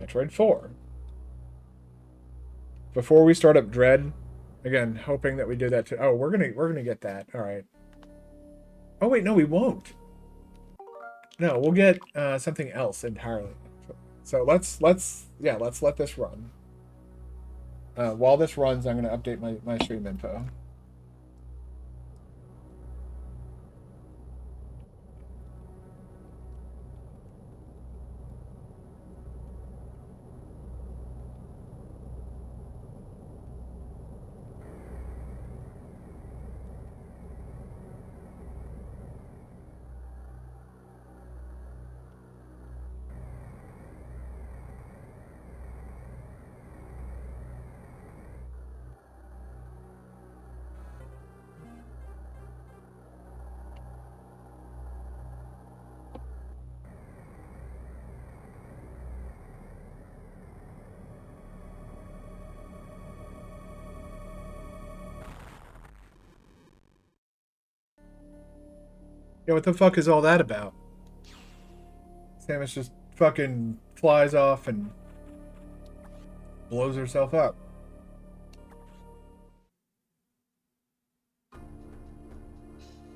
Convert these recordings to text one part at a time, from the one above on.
Metroid 4. Before we start up Dread, again, hoping that we do that too. Oh, we're gonna get that. All right. Oh wait, no, we won't. No, we'll get something else entirely. So let's let this run. While this runs, I'm gonna update my stream info. Yeah, what the fuck is all that about? Samus just fucking flies off and blows herself up.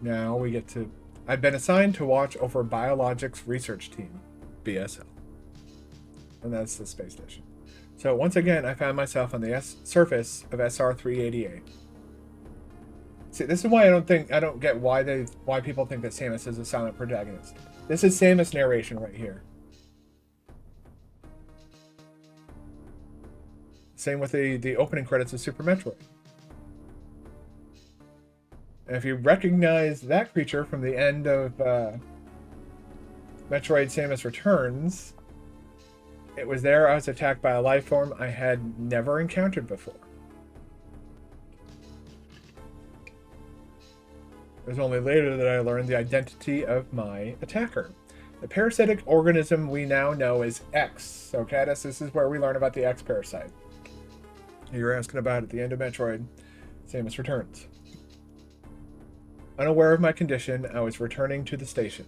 Now we get to... I've been assigned to watch over Biologics Research Team, BSL. And that's the space station. So once again, I found myself on the surface of SR-388. See, this is why I don't get why people think that Samus is a silent protagonist. This is Samus narration right here. Same with the opening credits of Super Metroid. And if you recognize that creature from the end of Metroid Samus Returns, it was there I was attacked by a life form I had never encountered before. It was only later that I learned the identity of my attacker. The parasitic organism we now know is X. So, Caddis, this is where we learn about the X parasite. You're asking about at the end of Metroid Samus Returns. Unaware of my condition, I was returning to the station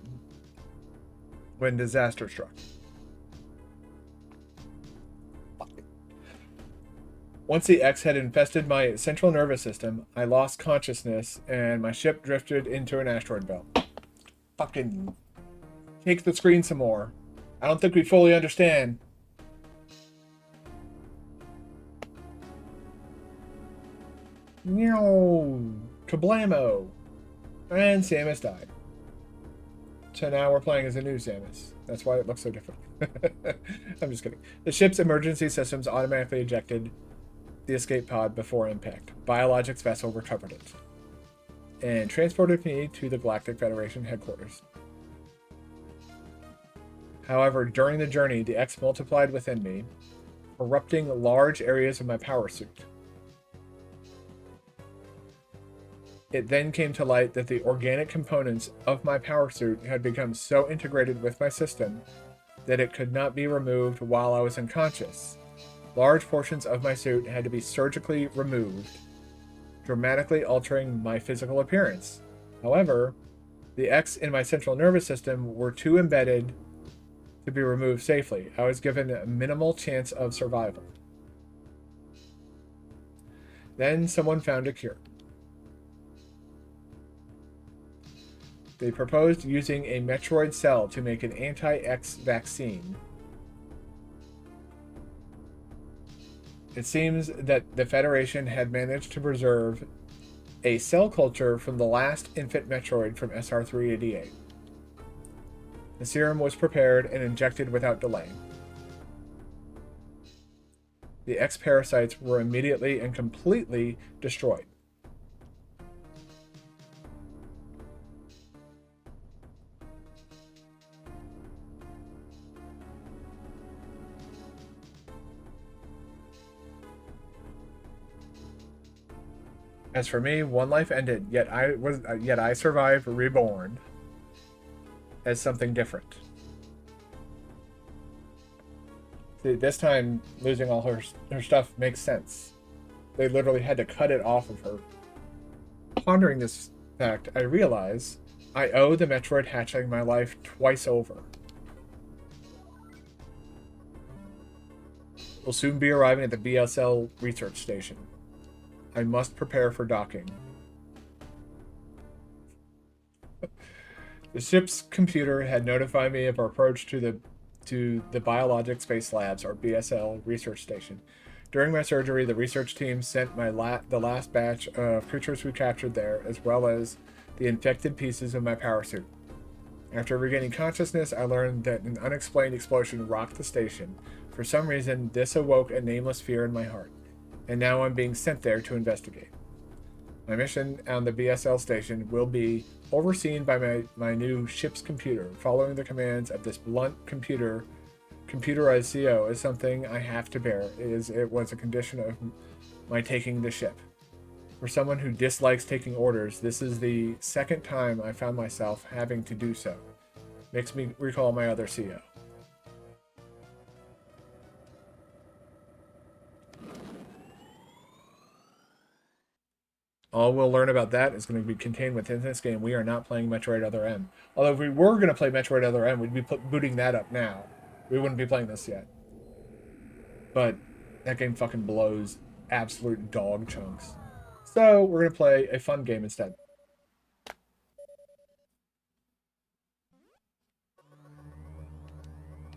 when disaster struck. Once the X had infested my central nervous system, I lost consciousness and my ship drifted into an asteroid belt. Fucking take the screen some more. I don't think we fully understand. Meow. Kablamo. And Samus died. So now we're playing as a new Samus. That's why it looks so different. I'm just kidding. The ship's emergency systems automatically ejected the escape pod before impact. Biologics vessel recovered it and transported me to the Galactic Federation headquarters. However, during the journey, the X multiplied within me, corrupting large areas of my power suit. It then came to light that the organic components of my power suit had become so integrated with my system that it could not be removed while I was unconscious. Large portions of my suit had to be surgically removed, dramatically altering my physical appearance. However, the X in my central nervous system were too embedded to be removed safely. I was given a minimal chance of survival. Then someone found a cure. They proposed using a Metroid cell to make an anti-X vaccine. It seems that the Federation had managed to preserve a cell culture from the last infant Metroid from SR-388. The serum was prepared and injected without delay. The X parasites were immediately and completely destroyed. As for me, one life ended, yet I survived, reborn as something different. See, this time losing all her stuff makes sense. They literally had to cut it off of her. Pondering this fact, I realize I owe the Metroid hatchling my life twice over. will soon be arriving at the BSL research station. I must prepare for docking. The ship's computer had notified me of our approach to the Biologic Space Labs, or BSL, research station. During my surgery, the research team sent the last batch of creatures we captured there, as well as the infected pieces of my power suit. After regaining consciousness, I learned that an unexplained explosion rocked the station. For some reason, this awoke a nameless fear in my heart, and now I'm being sent there to investigate. My mission on the BSL station will be overseen by my new ship's computer. Following the commands of this blunt computerized CO is something I have to bear. It was a condition of my taking the ship. For someone who dislikes taking orders, this is the second time I found myself having to do so. Makes me recall my other CO. All we'll learn about that is going to be contained within this game. We are not playing Metroid Other M. Although if we were going to play Metroid Other M, we'd be booting that up now. We wouldn't be playing this yet. But that game fucking blows absolute dog chunks. So we're going to play a fun game instead.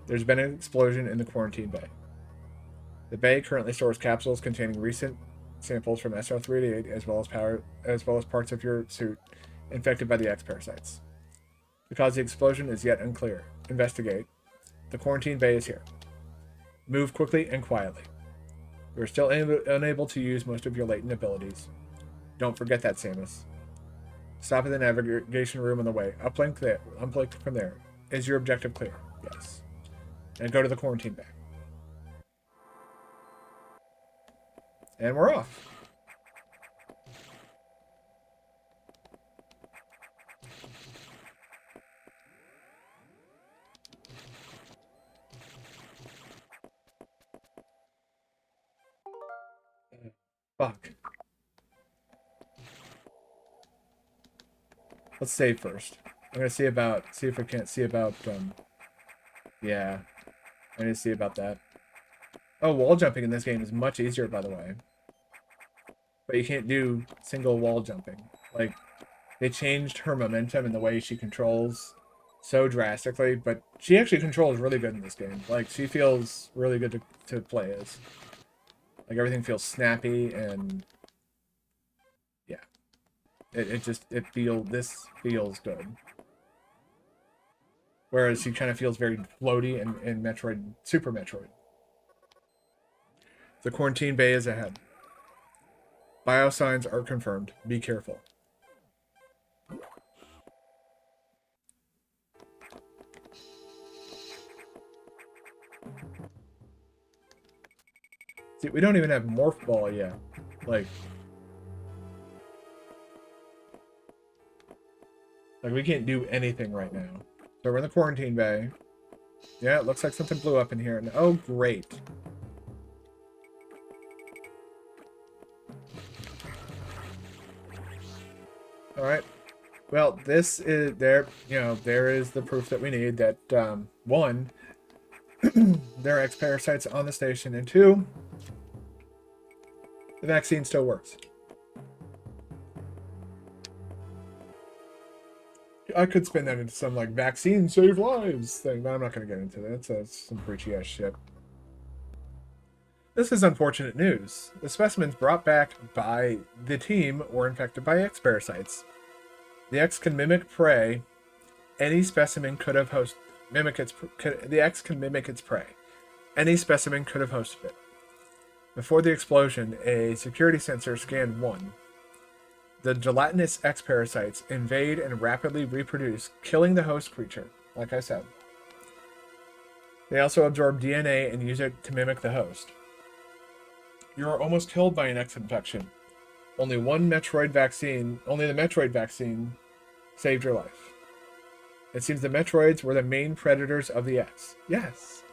There's been an explosion in the quarantine bay. The bay currently stores capsules containing recent samples from SR-388 as well as parts of your suit infected by the X parasites. The cause of the explosion is yet unclear. Investigate. The quarantine bay is here. Move quickly and quietly. You are still unable to use most of your latent abilities. Don't forget that, Samus. Stop at the navigation room on the way. Uplink from there. Is your objective clear? Yes. And go to the quarantine bay. And we're off. Fuck. Let's save first. I'm gonna see if I can't see about, yeah. I need to see about that. Oh, wall jumping in this game is much easier, by the way. But you can't do single wall jumping. Like, they changed her momentum and the way she controls so drastically, but she actually controls really good in this game. Like, she feels really good to play as. Like, everything feels snappy and yeah. This feels good. Whereas she kind of feels very floaty in Metroid, Super Metroid. The quarantine bay is ahead. Biosigns are confirmed. Be careful. See, we don't even have Morph Ball yet. Like we can't do anything right now. So we're in the quarantine bay. Yeah, it looks like something blew up in here. And oh, great. All right. Well, this is there. You know, there is the proof that we need that one, there are X parasites on the station, and two, the vaccine still works. I could spin that into some like vaccine save lives thing, but I'm not going to get into that. That's some preachy ass shit. This is unfortunate news. The specimens brought back by the team were infected by X parasites. The X can mimic prey. Any specimen could have the X can mimic its prey. Any specimen could have hosted it. Before the explosion, a security sensor scanned one. The gelatinous X parasites invade and rapidly reproduce, killing the host creature, like I said. They also absorb DNA and use it to mimic the host. You are almost killed by an X infection. Only the Metroid vaccine saved your life. It seems the Metroids were the main predators of the X. Yes.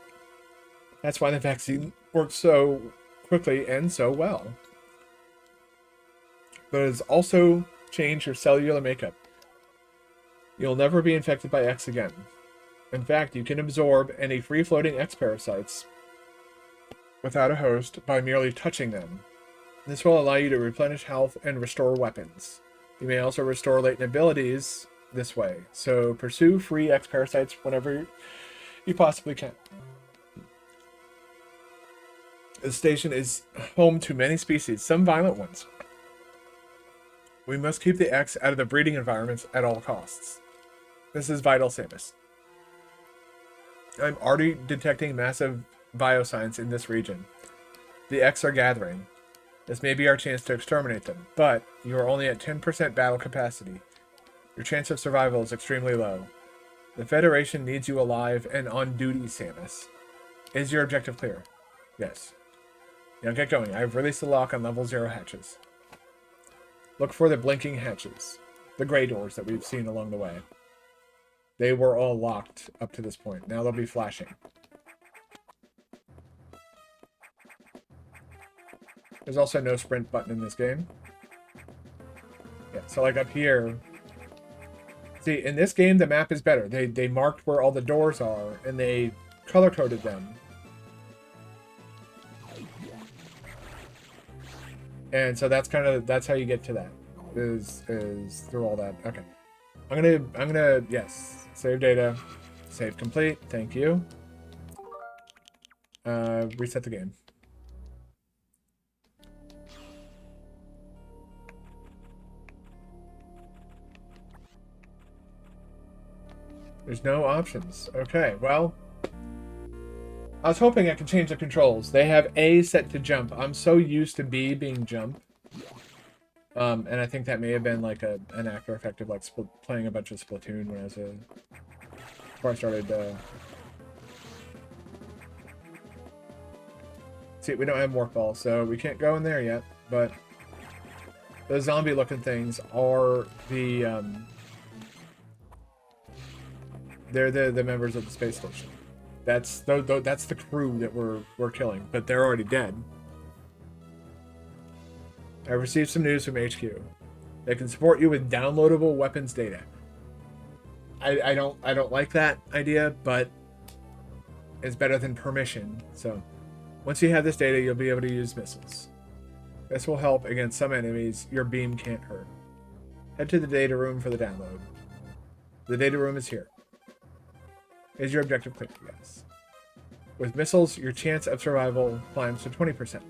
That's why the vaccine worked so quickly and so well. But it has also changed your cellular makeup. You'll never be infected by X again. In fact, you can absorb any free-floating X parasites without a host by merely touching them. This will allow you to replenish health and restore weapons. You may also restore latent abilities this way, so pursue free X parasites whenever you possibly can. The station is home to many species, some violent ones. We must keep the X out of the breeding environments at all costs. This is vital, Samus. I'm already detecting massive bioscience in this region. The X are gathering. This may be our chance to exterminate them, but you are only at 10% battle capacity. Your chance of survival is extremely low. The Federation needs you alive and on duty, Samus. Is your objective clear? Yes. Now get going. I've released the lock on level 0 hatches. Look for the blinking hatches. The gray doors that we've seen along the way. They were all locked up to this point. Now they'll be flashing. There's also no sprint button in this game. Yeah, so like up here... See, in this game, the map is better. They marked where all the doors are, and they color-coded them. And so that's how you get to that. Is through all that. Okay. I'm gonna yes. Save data. Save complete. Thank you. Reset the game. There's no options. Okay, well, I was hoping I could change the controls. They have A set to jump. I'm so used to B being jump. And I think that may have been like an after effect of like playing a bunch of Splatoon when I was before I started. See, we don't have Morph Ball, so we can't go in there yet. But those zombie-looking things are the they're the members of the space station. That's the crew that we're killing, but they're already dead. I received some news from HQ. They can support you with downloadable weapons data. I don't like that idea, but it's better than permission. So once you have this data, you'll be able to use missiles. This will help against some enemies your beam can't hurt. Head to the data room for the download. The data room is here. Is your objective clear? Yes. With missiles, your chance of survival climbs to 20%.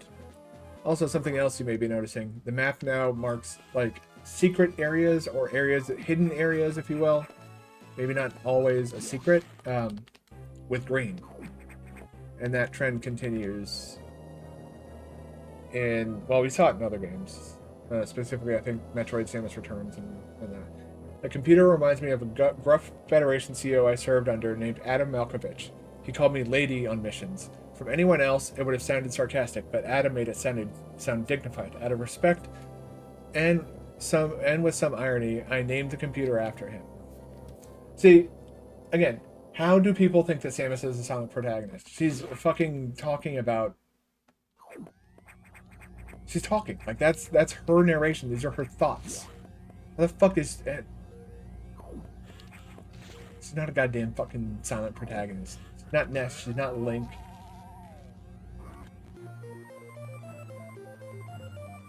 Also, something else you may be noticing. The map now marks, like, secret areas or hidden areas, if you will. Maybe not always a secret, with green. And that trend continues in, well, we saw it in other games. Specifically, I think Metroid Samus Returns and that. The computer reminds me of a gruff Federation CEO I served under named Adam Malkovich. He called me lady on missions. From anyone else, it would have sounded sarcastic, but Adam made it sound dignified. Out of respect and with some irony, I named the computer after him. See, again, how do people think that Samus is a silent protagonist? She's fucking talking about... She's talking. Like, that's her narration. These are her thoughts. How the fuck is... She's not a goddamn fucking silent protagonist. She's not Ness. She's not Link.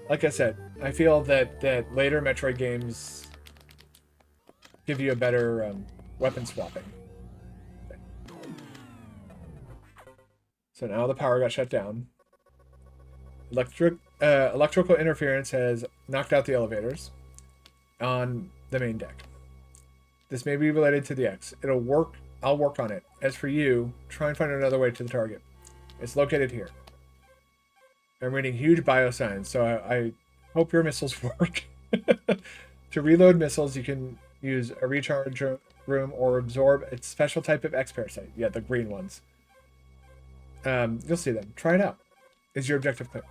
Like I said, I feel that later Metroid games give you a better weapon swapping. So now the power got shut down. Electrical interference has knocked out the elevators on the main deck. This may be related to the X. It'll work. I'll work on it. As for you, try and find another way to the target. It's located here. I'm reading huge biosigns, so I hope your missiles work. To reload missiles, you can use a recharge room or absorb a special type of X parasite. Yeah, the green ones. You'll see them. Try it out. Is your objective clear?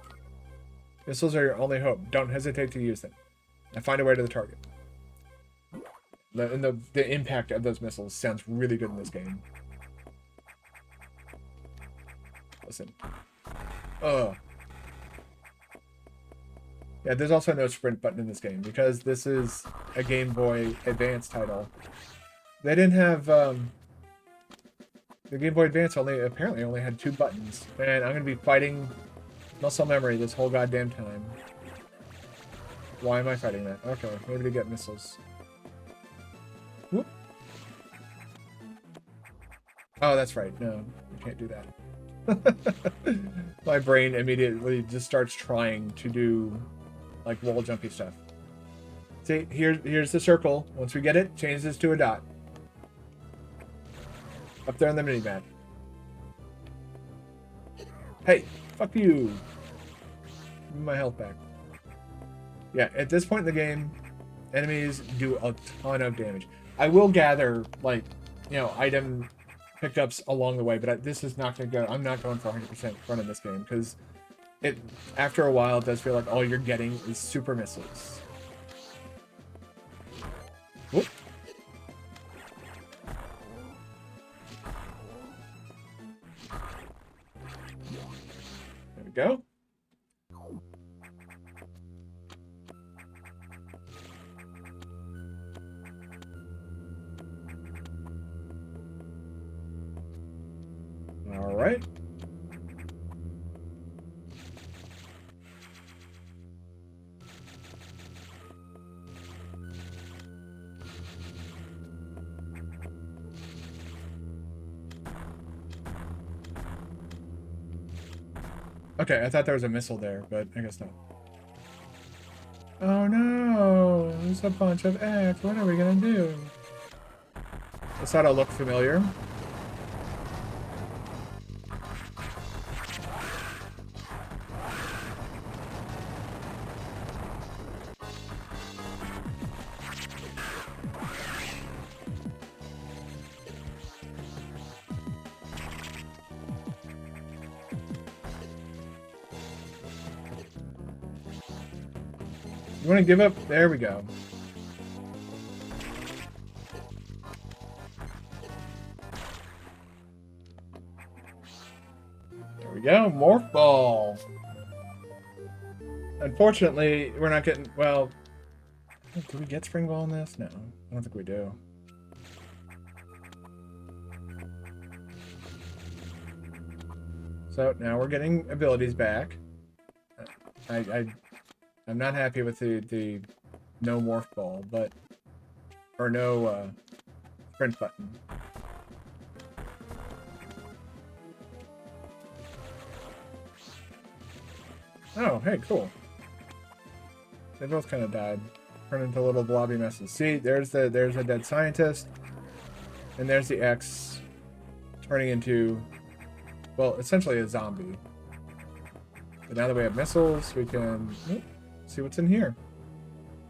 Missiles are your only hope. Don't hesitate to use them. Now find a way to the target. The impact of those missiles sounds really good in this game. Listen. Yeah, there's also no sprint button in this game because this is a Game Boy Advance title. They didn't have The Game Boy Advance apparently only had 2 buttons. And I'm going to be fighting muscle memory this whole goddamn time. Why am I fighting that? Okay, maybe to get missiles. Whoop. Oh, that's right. No, you can't do that. My brain immediately just starts trying to do, like, wall jumpy stuff. See, here's the circle. Once we get it, change this to a dot. Up there on the mini-map. Hey, fuck you. Give me my health back. Yeah, at this point in the game, enemies do a ton of damage. I will gather, like, you know, item pickups along the way, but this is not going to go... I'm not going for 100% run in this game, because it, after a while, it does feel like all you're getting is super missiles. Whoop. There we go. All right. Okay, I thought there was a missile there, but I guess not. Oh no, there's a bunch of X. What are we gonna do? This ought to look familiar. You want to give up? There we go. There we go. Morph ball. Unfortunately, we're not getting... Well, do we get spring ball in this? No, I don't think we do. So now we're getting abilities back. I'm not happy with the no morph ball, but... Or no sprint button. Oh, hey, cool. They both kind of died. Turned into little blobby messes. See, there's a dead scientist. And there's the X turning into, well, essentially a zombie. But now that we have missiles, we can see what's in here.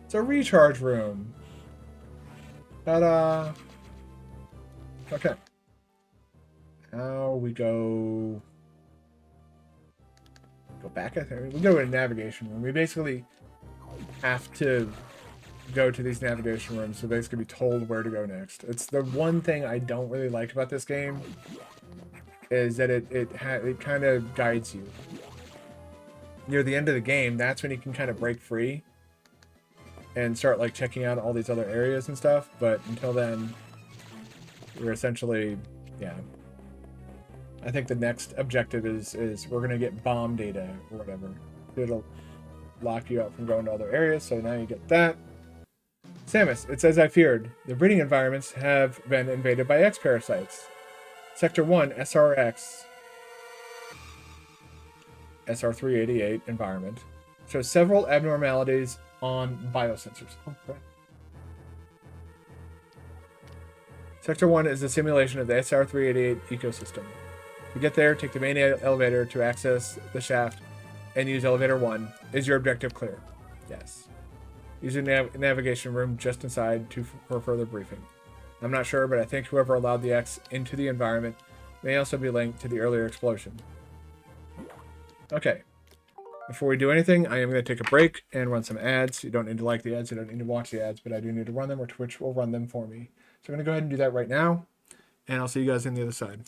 It's a recharge room. Ta-da! Okay. Now we go back. I think we go to a navigation room. We basically have to go to these navigation rooms to basically be told where to go next. It's the one thing I don't really like about this game, is that it kind of guides you. Near the end of the game, that's when you can kind of break free and start like checking out all these other areas and stuff. But until then, we're essentially, yeah. I think the next objective is we're gonna get bomb data or whatever. It'll lock you out from going to other areas. So now you get that. Samus, it's as I feared. The breeding environments have been invaded by X parasites. Sector 1, SRX. SR388 environment shows several abnormalities on biosensors. Oh, crap. Sector 1 is a simulation of the SR388 ecosystem. To get there, take the main elevator to access the shaft and use elevator 1. Is your objective clear? Yes. Use a navigation room just inside for further briefing. I'm not sure, but I think whoever allowed the X into the environment may also be linked to the earlier explosion. Okay. Before we do anything, I am going to take a break and run some ads. You don't need to like the ads, you don't need to watch the ads, but I do need to run them, or Twitch will run them for me. So I'm going to go ahead and do that right now, and I'll see you guys on the other side.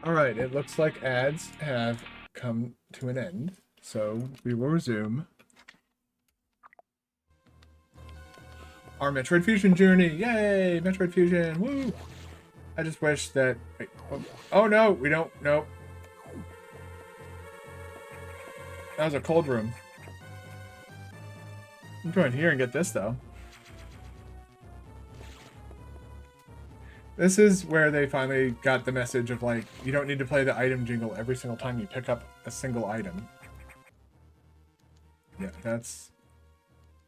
Alright, it looks like ads have come to an end, so we will resume our Metroid Fusion journey. Yay! Metroid Fusion! Woo! I just wish that... Wait, oh no! We don't... Nope. That was a cold room. I'm going here and get this, though. This is where they finally got the message of, like, you don't need to play the item jingle every single time you pick up a single item. Yeah, that's...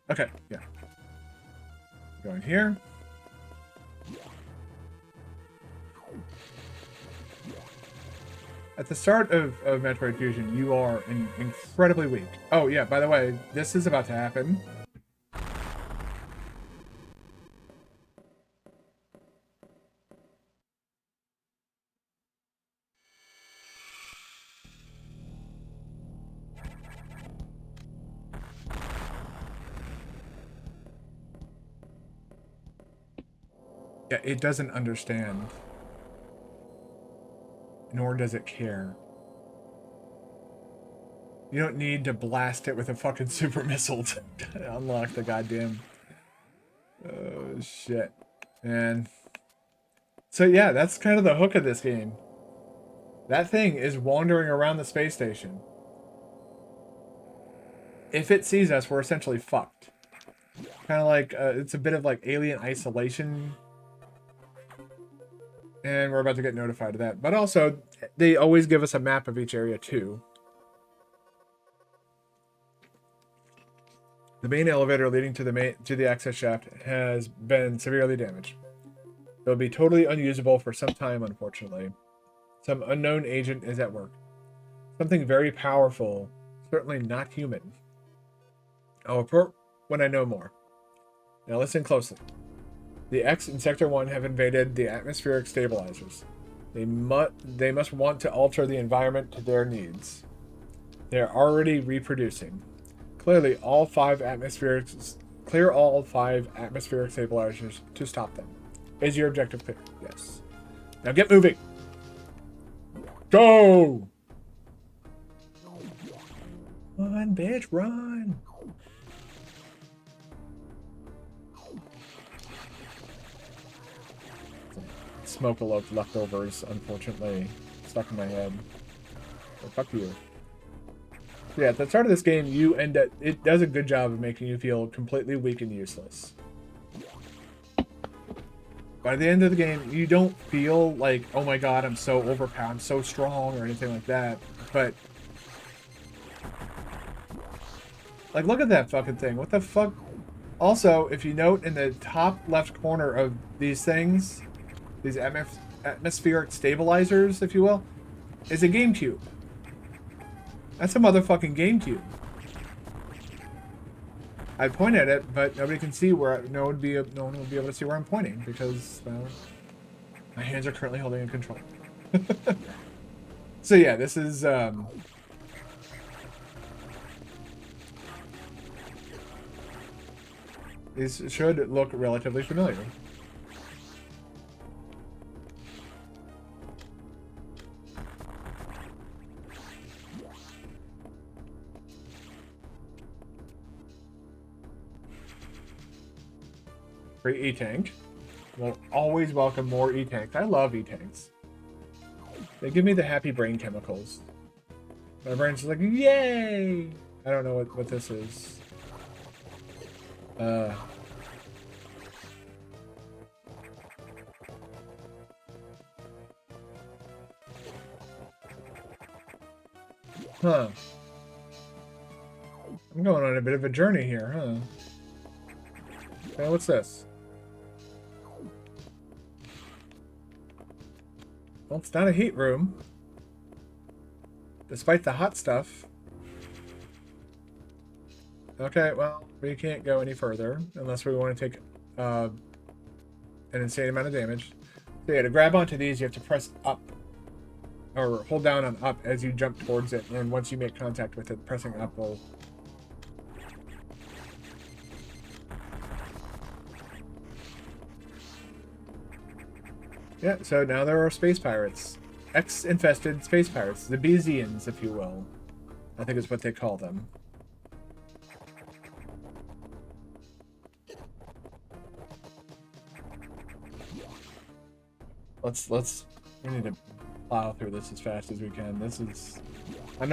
Okay, yeah. Going here. At the start of Metroid Fusion, you are incredibly weak. Oh, yeah, by the way, this is about to happen. Yeah, it doesn't understand. Nor does it care. You don't need to blast it with a fucking super missile to unlock the goddamn... Oh, shit. And... So yeah, that's kind of the hook of this game. That thing is wandering around the space station. If it sees us, we're essentially fucked. Kind of like, it's a bit of like alien isolation. And we're about to get notified of that. But also, they always give us a map of each area too. The main elevator leading to the access shaft has been severely damaged. It will be totally unusable for some time, unfortunately. Some unknown agent is at work. Something very powerful, certainly not human. I'll report when I know more. Now listen closely. The X in Sector 1 have invaded the atmospheric stabilizers. They must want to alter the environment to their needs. They are already reproducing. Clearly, clear all five atmospheric stabilizers to stop them. Is your objective clear? Yes. Now get moving! Go! Run, bitch, run! Smoke leftovers, unfortunately, stuck in my head. So fuck you. So yeah, at the start of this game, you end up... It does a good job of making you feel completely weak and useless. By the end of the game, you don't feel like, oh my god, I'm so overpowered, I'm so strong, or anything like that. But... like, look at that fucking thing. What the fuck? Also, if you note in the top left corner of these things, these atmospheric stabilizers, if you will, is a GameCube. That's a motherfucking GameCube. I point at it, but nobody can see where no one will be able to see where I'm pointing because, well, my hands are currently holding a controller. So yeah, this is these should look relatively familiar. Great E-Tank. We'll always welcome more E-Tanks. I love E-Tanks. They give me the happy brain chemicals. My brain's just like, yay! I don't know what this is. Huh. I'm going on a bit of a journey here, huh? Okay, what's this? Well, it's not a heat room. Despite the hot stuff. Okay, well, we can't go any further unless we want to take an insane amount of damage. So yeah, to grab onto these, you have to press up. Or hold down on up as you jump towards it. And once you make contact with it, pressing up will... Yeah, so now there are space pirates. X-infested space pirates, the Bezians, if you will. I think is what they call them. We need to plow through this as fast as we can. This is, I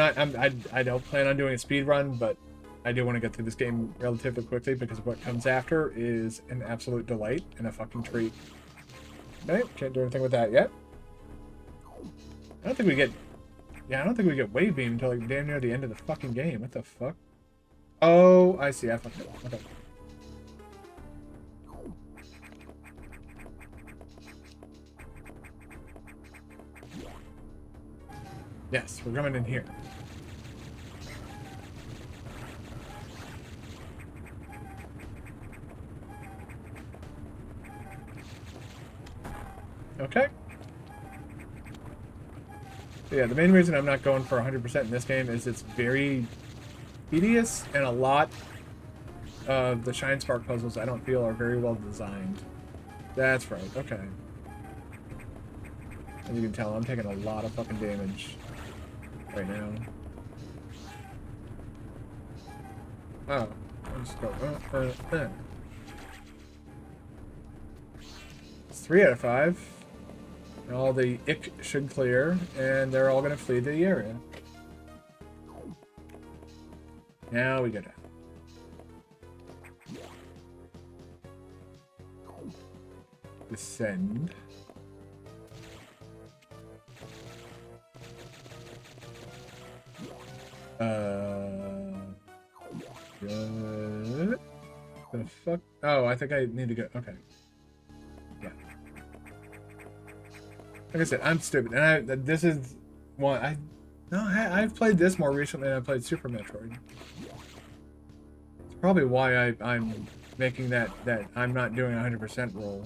don't plan on doing a speed run, but I do want to get through this game relatively quickly because what comes after is an absolute delight and a fucking treat. Okay, can't do anything with that yet. I don't think we get wave beam until like damn near the end of the fucking game. What the fuck? Oh, I see. I fucked up. Okay. Yes, we're coming in here. Okay. So yeah, the main reason I'm not going for 100% in this game is it's very tedious, and a lot of the Shine Spark puzzles I don't feel are very well designed. That's right, okay. As you can tell, I'm taking a lot of fucking damage right now. Oh, I'll just go. It's 3 out of 5. And all the ick should clear, and they're all gonna flee the area. Now we gotta descend. Good. The fuck? Oh, I think I need to go. Okay. Yeah. Like I said, I'm stupid, and this is one I've played this more recently than I played Super Metroid. It's probably why I'm making that I'm not doing 100% roll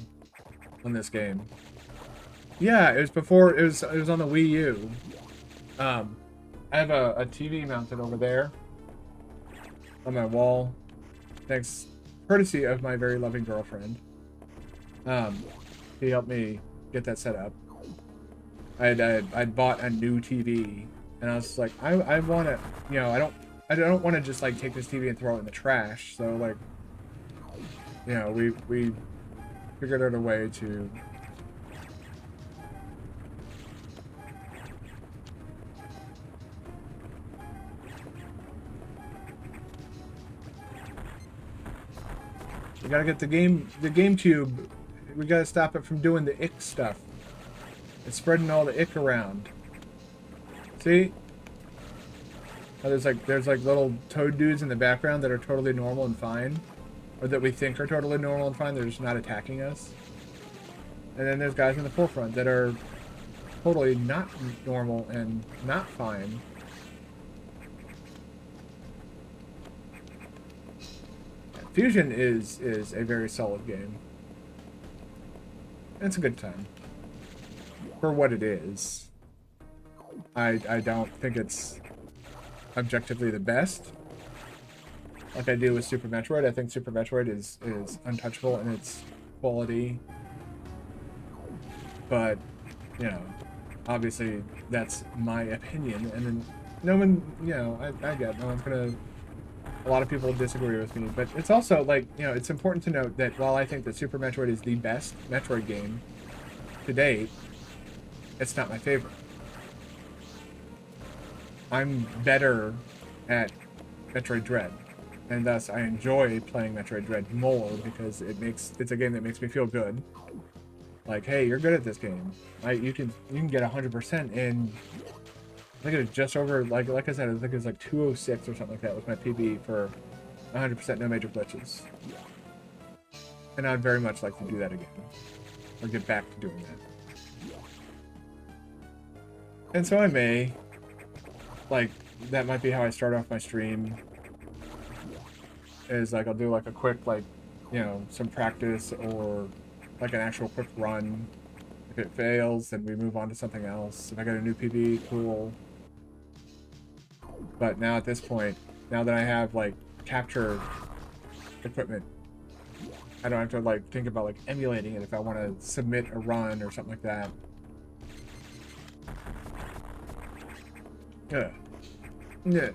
on this game. Yeah, it was before it was on the Wii U. I have a TV mounted over there on my wall, thanks courtesy of my very loving girlfriend. He helped me get that set up. I'd bought a new TV, and I was like, I want to, you know, I don't want to just like take this TV and throw it in the trash. So like, you know, we figured out a way to. We gotta get the GameCube. We gotta stop it from doing the ick stuff. It's spreading all the ick around. See? Oh, there's like little toad dudes in the background that are totally normal and fine, or that we think are totally normal and fine. They're just not attacking us. And then there's guys in the forefront that are totally not normal and not fine. Fusion is a very solid game. It's a good time. For what it is. I don't think it's objectively the best. Like I do with Super Metroid. I think Super Metroid is untouchable in its quality. But, you know, obviously that's my opinion. And then no one, you know, I get no one's gonna... A lot of people disagree with me, but it's also like, you know, it's important to note that while I think that Super Metroid is the best Metroid game to date, it's not my favorite. I'm better at Metroid Dread, and thus I enjoy playing Metroid Dread more because it's a game that makes me feel good. Like, hey, you're good at this game. You can get 100% in. I think it was just over, like I said, I think it was like 206 or something like that was my PB for 100% no major glitches. And I'd very much like to do that again. Or get back to doing that. And so I may. Like, that might be how I start off my stream. Is like, I'll do like a quick, like, you know, some practice or like an actual quick run. If it fails, then we move on to something else. If I get a new PB, cool. But now at this point, now that I have like capture equipment, I don't have to like think about like emulating it if I want to submit a run or something like that. Yeah. Yeah.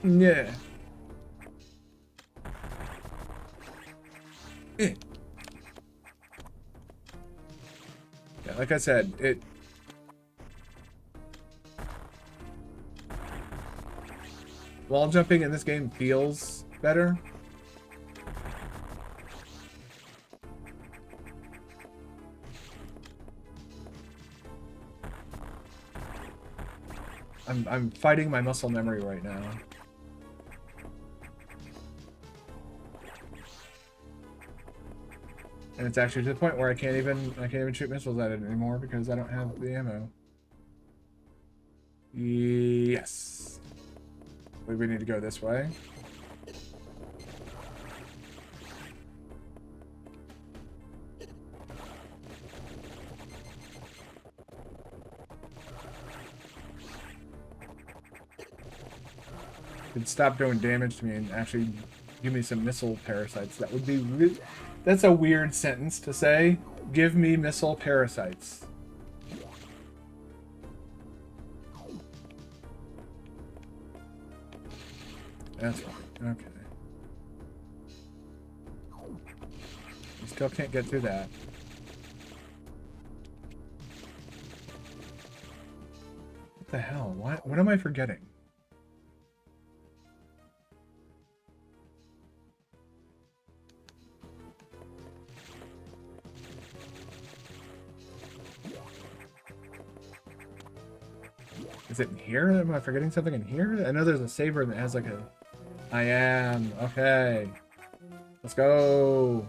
Yeah. Yeah, like I said, wall jumping in this game feels better. I'm fighting my muscle memory right now. And it's actually to the point where I can't even shoot missiles at it anymore because I don't have the ammo. Yes. We need to go this way. Could stop doing damage to me and actually give me some missile parasites. That would be really... That's a weird sentence to say. Give me missile parasites. That's fine. Okay. You still can't get through that. What the hell? What am I forgetting? Is it in here? Am I forgetting something in here? I know there's a saber that has like a... I am. Okay. Let's go.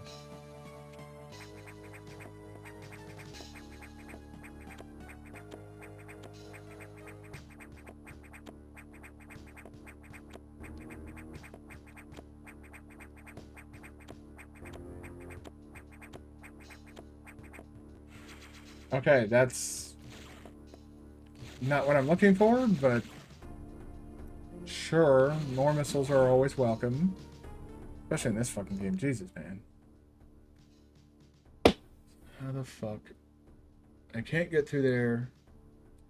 Okay, that's not what I'm looking for, but sure, more missiles are always welcome. Especially in this fucking game. Jesus, man. How the fuck? I can't get through there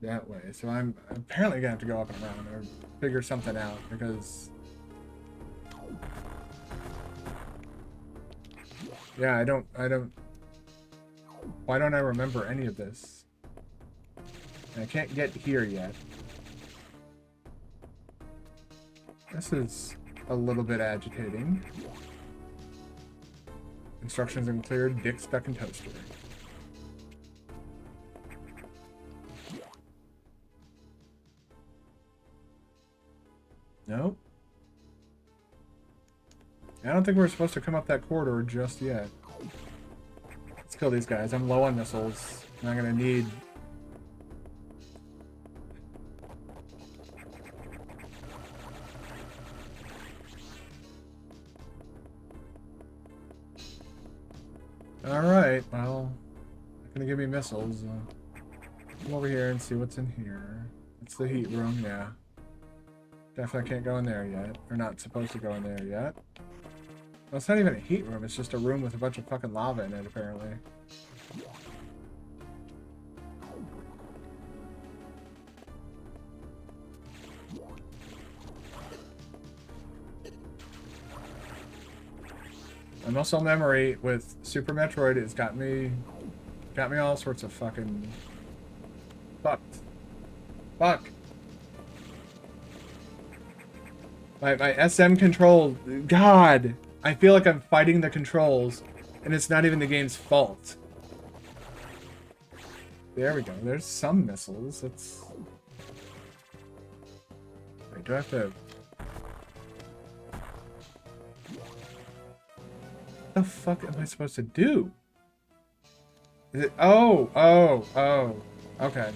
that way, so I'm apparently gonna have to go up and around or figure something out because... Yeah, I don't... Why don't I remember any of this? And I can't get here yet. This is a little bit agitating. Instructions unclear. Dick stuck in toaster. Nope. I don't think we're supposed to come up that corridor just yet. Let's kill these guys. I'm low on missiles, and I'm gonna need... Alright, well... Not gonna give me missiles. Come over here and see what's in here. It's the heat room, yeah. Definitely can't go in there yet. Or not supposed to go in there yet. Well, it's not even a heat room, it's just a room with a bunch of fucking lava in it, apparently. My muscle memory with Super Metroid has got me all sorts of fucking fucked. Fuck. My SM control, God, I feel like I'm fighting the controls, and it's not even the game's fault. There we go. There's some missiles. It's... Wait, do I have to... What the fuck am I supposed to do? Is it... Oh. Okay.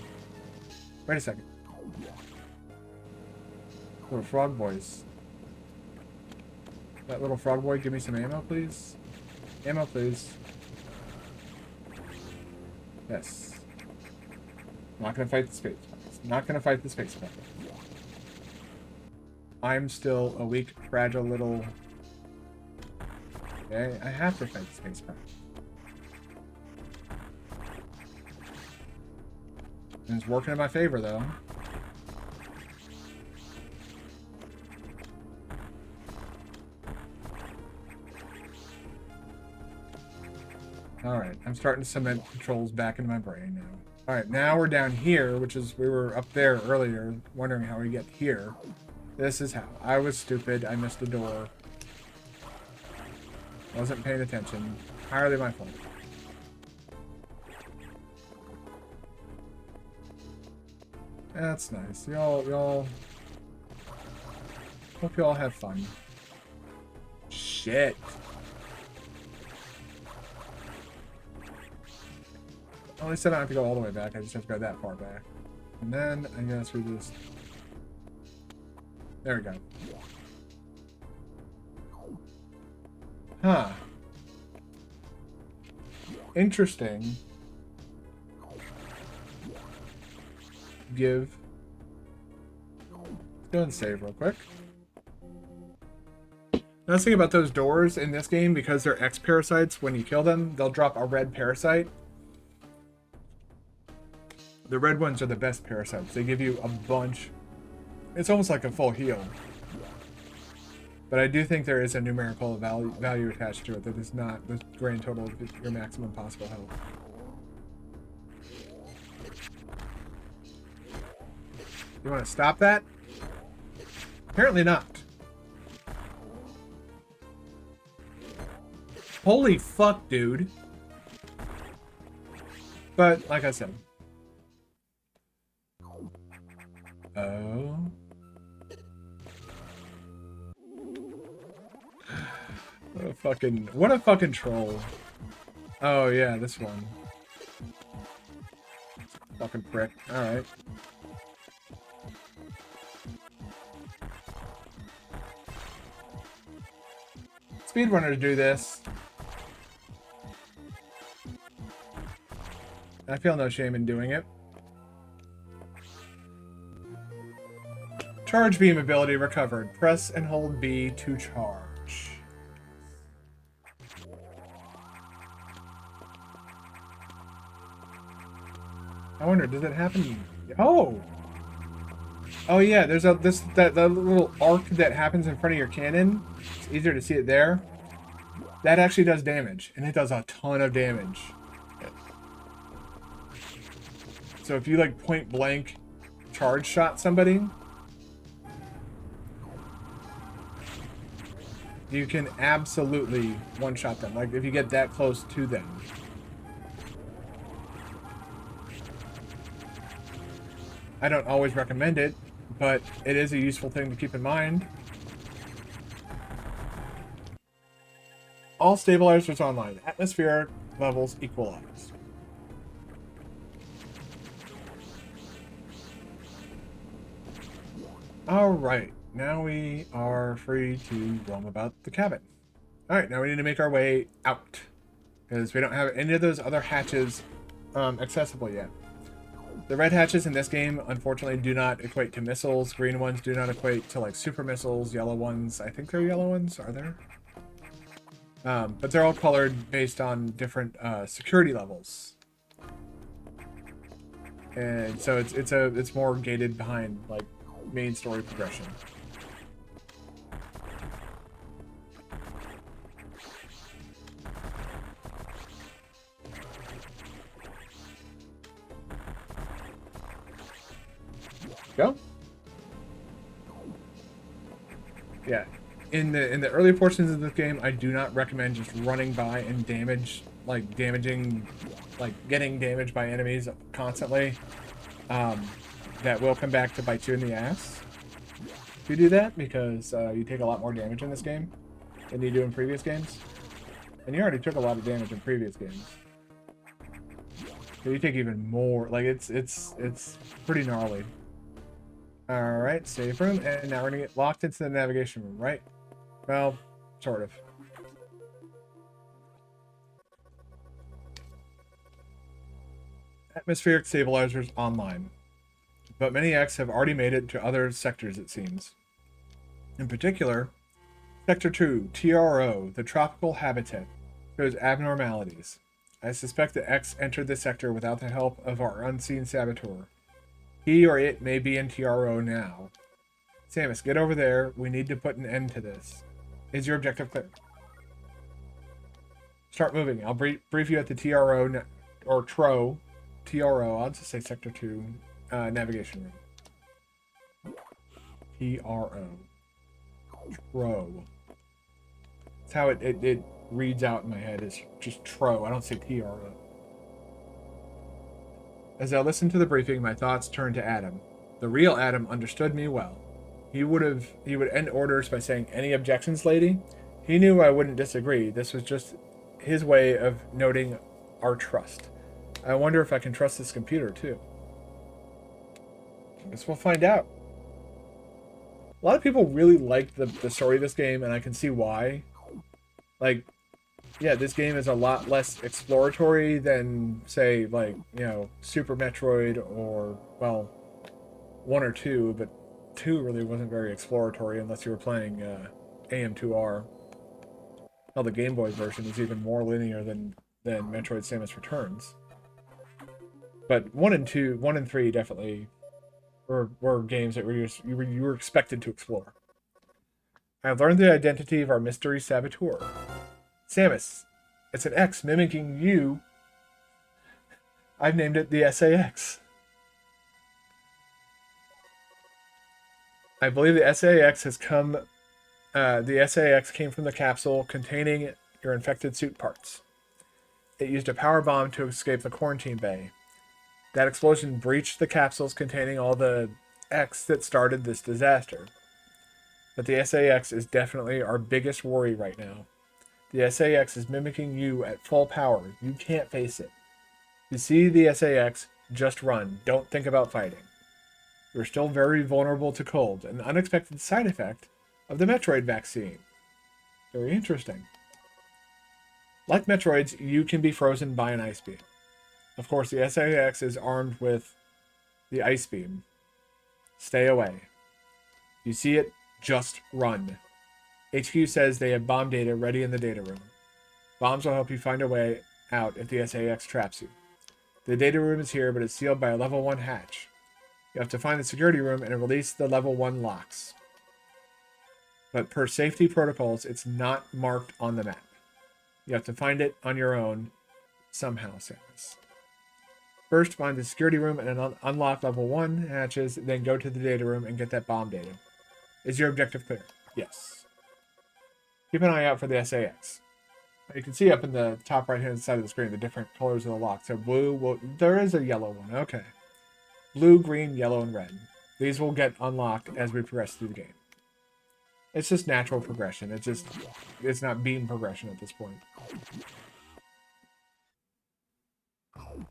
Wait a second. Little frog boys. That little frog boy, give me some ammo, please. Ammo, please. Yes. I'm not gonna fight the space buckets. Not gonna fight the space bucket. I'm still a weak, fragile little... Okay, I have to fight the space bucket. And it's working in my favor, though. Alright, I'm starting to cement controls back into my brain now. Alright, now we're down here, which is, we were up there earlier, wondering how we get here. This is how. I was stupid. I missed the door. Wasn't paying attention. Entirely my fault. That's nice. Y'all... Hope y'all have fun. Shit. At least I don't have to go all the way back. I just have to go that far back. And then, I guess we just... There we go. Huh. Interesting. Give. Let's go and save real quick. Nice thing about those doors in this game, because they're X parasites, when you kill them, they'll drop a red parasite. The red ones are the best parasites. They give you a bunch. It's almost like a full heal. But I do think there is a numerical value attached to it that is not the grand total of your maximum possible health. You want to stop that? Apparently not. Holy fuck, dude. But, like I said. Oh. What a fucking troll. Oh yeah, this one. Fucking prick. Alright. Speedrunners do this. I feel no shame in doing it. Charge beam ability recovered. Press and hold B to charge. I wonder, does it happen? Oh! Oh yeah, there's that little arc that happens in front of your cannon. It's easier to see it there. That actually does damage, and it does a ton of damage. So if you like point blank charge shot somebody, you can absolutely one-shot them, like if you get that close to them. I don't always recommend it, but it is a useful thing to keep in mind. All stabilizers online. Atmospheric levels equalized. Alright, now we are free to roam about the cabin. Alright, now we need to make our way out, because we don't have any of those other hatches accessible yet. The red hatches in this game, unfortunately, do not equate to missiles. Green ones do not equate to, like, super missiles. Yellow ones, I think they're yellow ones. Are there? But they're all colored based on different security levels. And so it's more gated behind, like, main story progression. Go. Yeah, in the early portions of this game, I do not recommend just running by and getting damaged by enemies constantly. That will come back to bite you in the ass if you do that, because you take a lot more damage in this game than you do in previous games, and you already took a lot of damage in previous games. So you take even more. Like it's pretty gnarly. Alright, save room, and now we're gonna get locked into the navigation room, right? Well, sort of. Atmospheric stabilizers online. But many X have already made it to other sectors, it seems. In particular, Sector 2, TRO, the tropical habitat, shows abnormalities. I suspect that X entered this sector without the help of our unseen saboteur. He or it may be in TRO now. Samus, get over there. We need to put an end to this. Is your objective clear? Start moving. I'll brief you at the TRO, or TRO. TRO, I'll just say Sector 2 navigation room. TRO. TRO. That's how it reads out in my head. It's just TRO. I don't say TRO. As I listened to the briefing, my thoughts turned to Adam. The real Adam understood me well. He would end orders by saying, "Any objections, lady?" He knew I wouldn't disagree. This was just his way of noting our trust. I wonder if I can trust this computer, too. I guess we'll find out. A lot of people really liked the story of this game, and I can see why. Like, yeah, this game is a lot less exploratory than, say, like, you know, Super Metroid or, well, 1 or 2, but 2 really wasn't very exploratory unless you were playing AM2R. Hell, the Game Boy version is even more linear than Metroid Samus Returns. But 1 and 3 definitely were games that you were expected to explore. I have learned the identity of our mystery saboteur. Samus, it's an X mimicking you. I've named it the SAX. I believe the SAX has come. The SAX came from the capsule containing your infected suit parts. It used a power bomb to escape the quarantine bay. That explosion breached the capsules containing all the X that started this disaster. But the SAX is definitely our biggest worry right now. The SAX is mimicking you at full power. You can't face it. You see the SAX, just run. Don't think about fighting. You're still very vulnerable to cold, an unexpected side effect of the Metroid vaccine. Very interesting. Like Metroids, you can be frozen by an ice beam. Of course, the SAX is armed with the ice beam. Stay away. You see it, just run. HQ says they have bomb data ready in the data room. Bombs will help you find a way out if the SAX traps you. The data room is here, but it's sealed by a level 1 hatch. You have to find the security room and release the level 1 locks. But per safety protocols, it's not marked on the map. You have to find it on your own somehow, Samus. First, find the security room and unlock level 1 hatches, then go to the data room and get that bomb data. Is your objective clear? Yes. Keep an eye out for the SAX. You can see up in the top right-hand side of the screen the different colors of the lock. So blue, well, there is a yellow one. Okay. Blue, green, yellow, and red. These will get unlocked as we progress through the game. It's just natural progression. It's not beam progression at this point.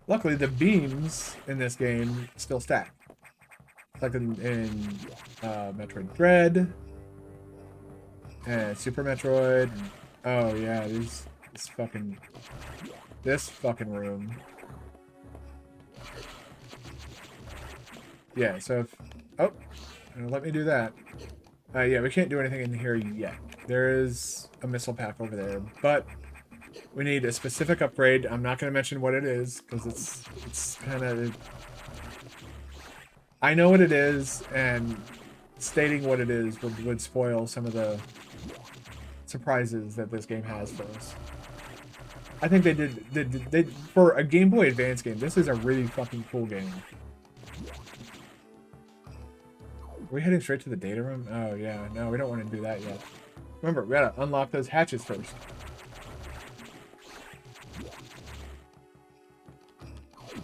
Luckily, the beams in this game still stack. Like in Metroid Dread and Super Metroid. Oh yeah, this fucking room. Yeah, so if let me do that. Yeah, we can't do anything in here yet. There is a missile pack over there, but we need a specific upgrade. I'm not going to mention what it is because it's kind of. I know what it is, and stating what it is would spoil some of the surprises that this game has for us. I think they did for a Game Boy Advance game. This is a really fucking cool game. Are we heading straight to the data room? Oh yeah, no, we don't want to do that yet. Remember, we gotta unlock those hatches first.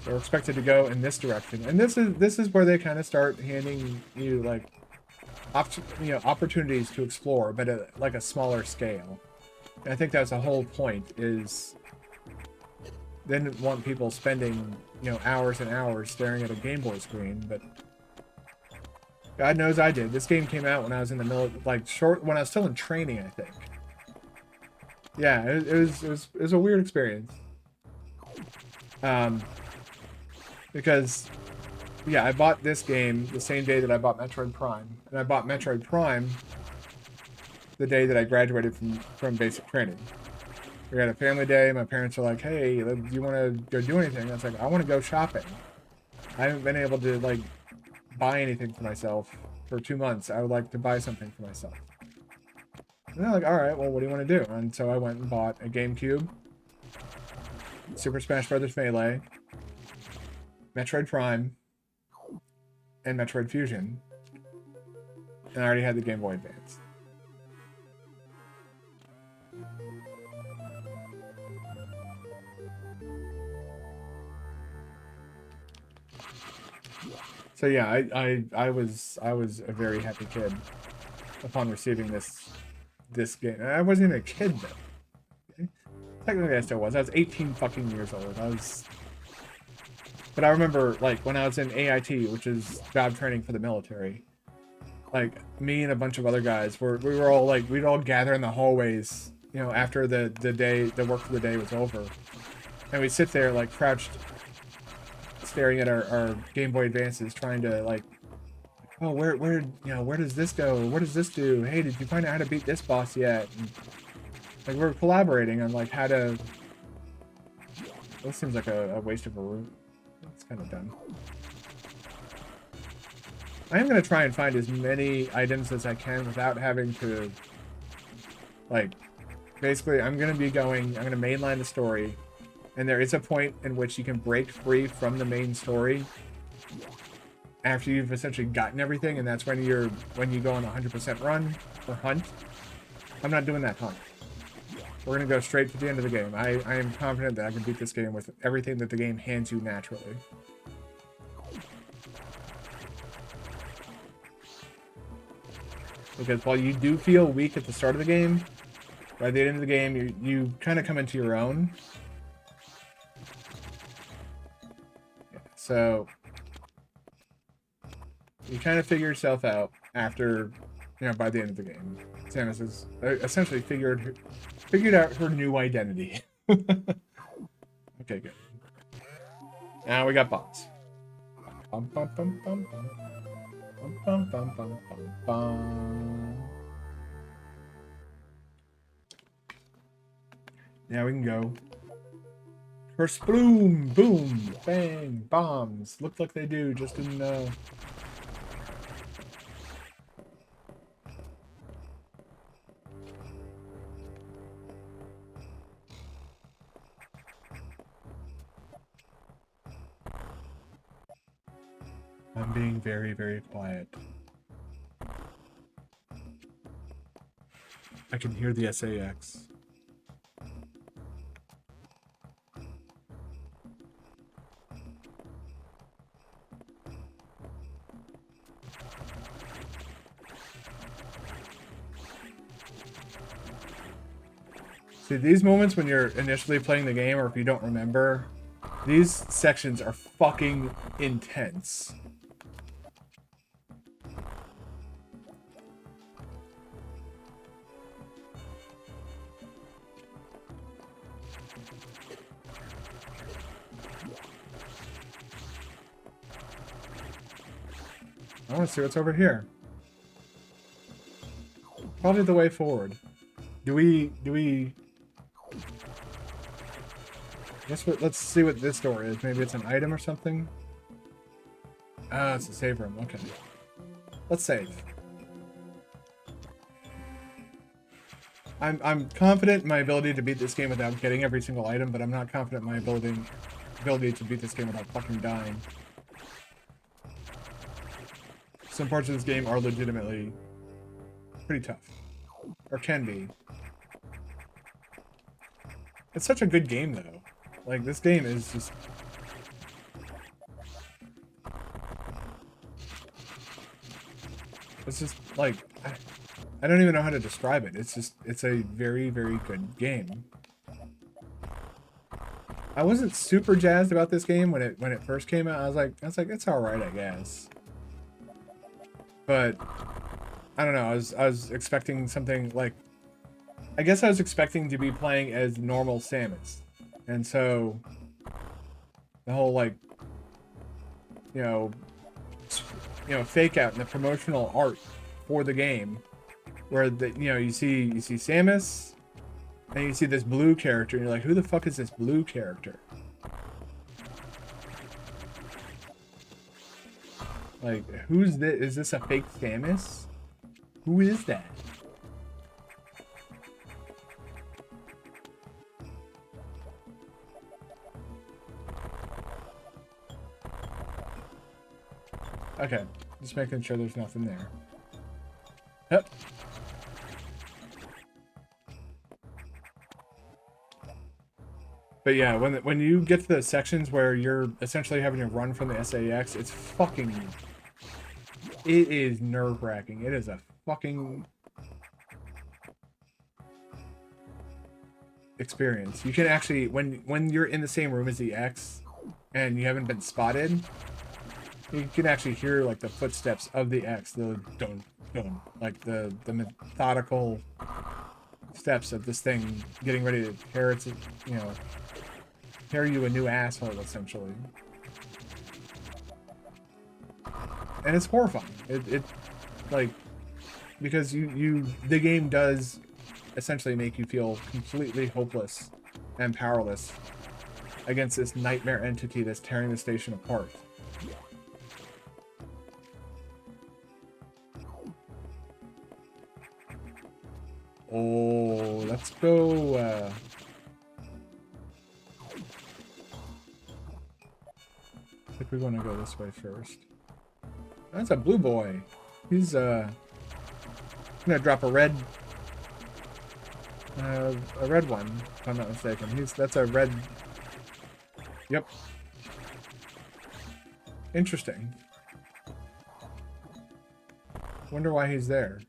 We're expected to go in this direction, and this is where they kind of start handing you like, opportunities to explore, but at like a smaller scale. And I think that's the whole point. Is they didn't want people spending hours and hours staring at a Game Boy screen, but God knows I did. This game came out when I was in the middle, when I was still in training, I think. Yeah, it was a weird experience. Because, yeah, I bought this game the same day that I bought Metroid Prime. And I bought Metroid Prime the day that I graduated from basic training. We had a family day. My parents were like, hey, do you want to go do anything? I was like, I want to go shopping. I haven't been able to, buy anything for myself for 2 months. I would like to buy something for myself. And they're like, all right, well, what do you want to do? And so I went and bought a GameCube, Super Smash Bros. Melee, Metroid Prime, and Metroid Fusion. And I already had the Game Boy Advance. So yeah, I was a very happy kid upon receiving this game. I wasn't even a kid though. Technically I still was. I was 18 fucking years old. But I remember like when I was in AIT, which is job training for the military, like me and a bunch of other guys we were all like, we'd all gather in the hallways, you know, after the work for the day was over. And we'd sit there like crouched, staring at our Game Boy Advances, trying to like, oh, where does this go? What does this do? Hey, did you find out how to beat this boss yet? And, like, we're collaborating on like how to. This seems like a waste of a room. It's kind of dumb. I am gonna try and find as many items as I can without having to, like, basically I'm gonna mainline the story. And there is a point in which you can break free from the main story after you've essentially gotten everything, and that's when you go on a 100% run or hunt. I'm not doing that hunt. We're gonna go straight to the end of the game. I am confident that I can beat this game with everything that the game hands you naturally. Because while you do feel weak at the start of the game, by the end of the game you kind of come into your own. So you kind of figure yourself out after, you know, by the end of the game. Samus has essentially figured out her new identity. Okay, good. Now we got boss. Bum, bum, bum, bum, bum. Bum, bum, bum, bum, bum, bum. Now we can go. Her sploom, boom, bang, bombs. Looked like they do, just didn't know. I'm being very, very quiet. I can hear the SAX. See, these moments when you're initially playing the game, or if you don't remember, these sections are fucking intense. I want to see what's over here. Probably the way forward. Do we... Let's see what this door is. Maybe it's an item or something. Ah, it's a save room. Okay. Let's save. I'm confident in my ability to beat this game without getting every single item, but I'm not confident in my ability to beat this game without fucking dying. Some parts of this game are legitimately pretty tough. Or can be. It's such a good game, though. Like, this game is just... It's just, like... I don't even know how to describe it. It's just... It's a very, very good game. I wasn't super jazzed about this game when it first came out. I was like, it's alright, I guess. But... I don't know. I was expecting something, like... I guess I was expecting to be playing as normal Samus. And so, the whole, like, you know, fake out and the promotional art for the game, where you see Samus, and you see this blue character, and you're like, who the fuck is this blue character? Like, who's this? Is this a fake Samus? Who is that? Okay, just making sure there's nothing there. Yep. But yeah, when you get to the sections where you're essentially having to run from the SAX, it's fucking... It is nerve-wracking. It is a fucking... experience. You can actually, when you're in the same room as the X, and you haven't been spotted, you can actually hear, like, the footsteps of the X. The dun, dun. Like, the methodical steps of this thing getting ready to tear its, you know... tear you a new asshole, essentially. And it's horrifying. It like, because the game does essentially make you feel completely hopeless and powerless against this nightmare entity that's tearing the station apart. Oh, let's go, I think we want to go this way first. That's a blue boy. He's gonna drop a red one, if I'm not mistaken. That's a red. Yep. Interesting. Wonder why he's there.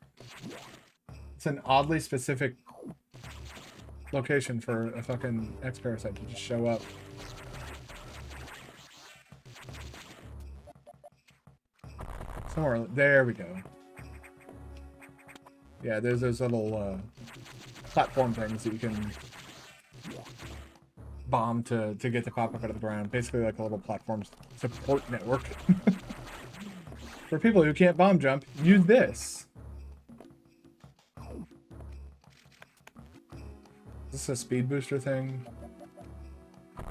It's an oddly specific location for a fucking X-Parasite to just show up. Somewhere, there we go. Yeah, there's those little platform things that you can bomb to get to pop up out of the ground. Basically like a little platform support network. For people who can't bomb jump, use this. Is this a speed booster thing? I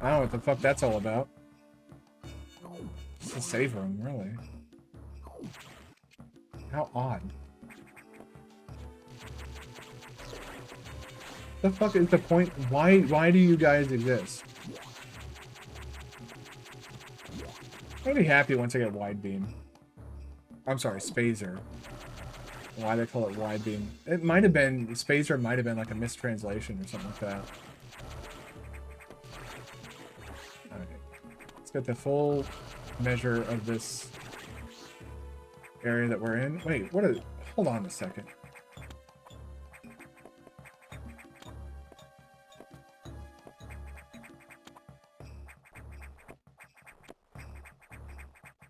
don't know what the fuck that's all about. It's a save room, really. How odd. The fuck is the point? Why do you guys exist? I'll be happy once I get wide beam. I'm sorry, spazer. Why they call it wide beam? It might have been, spazer might have been like a mistranslation or something like that. Alright. Let's get the full measure of this area that we're in. Wait, what is... Hold on a second.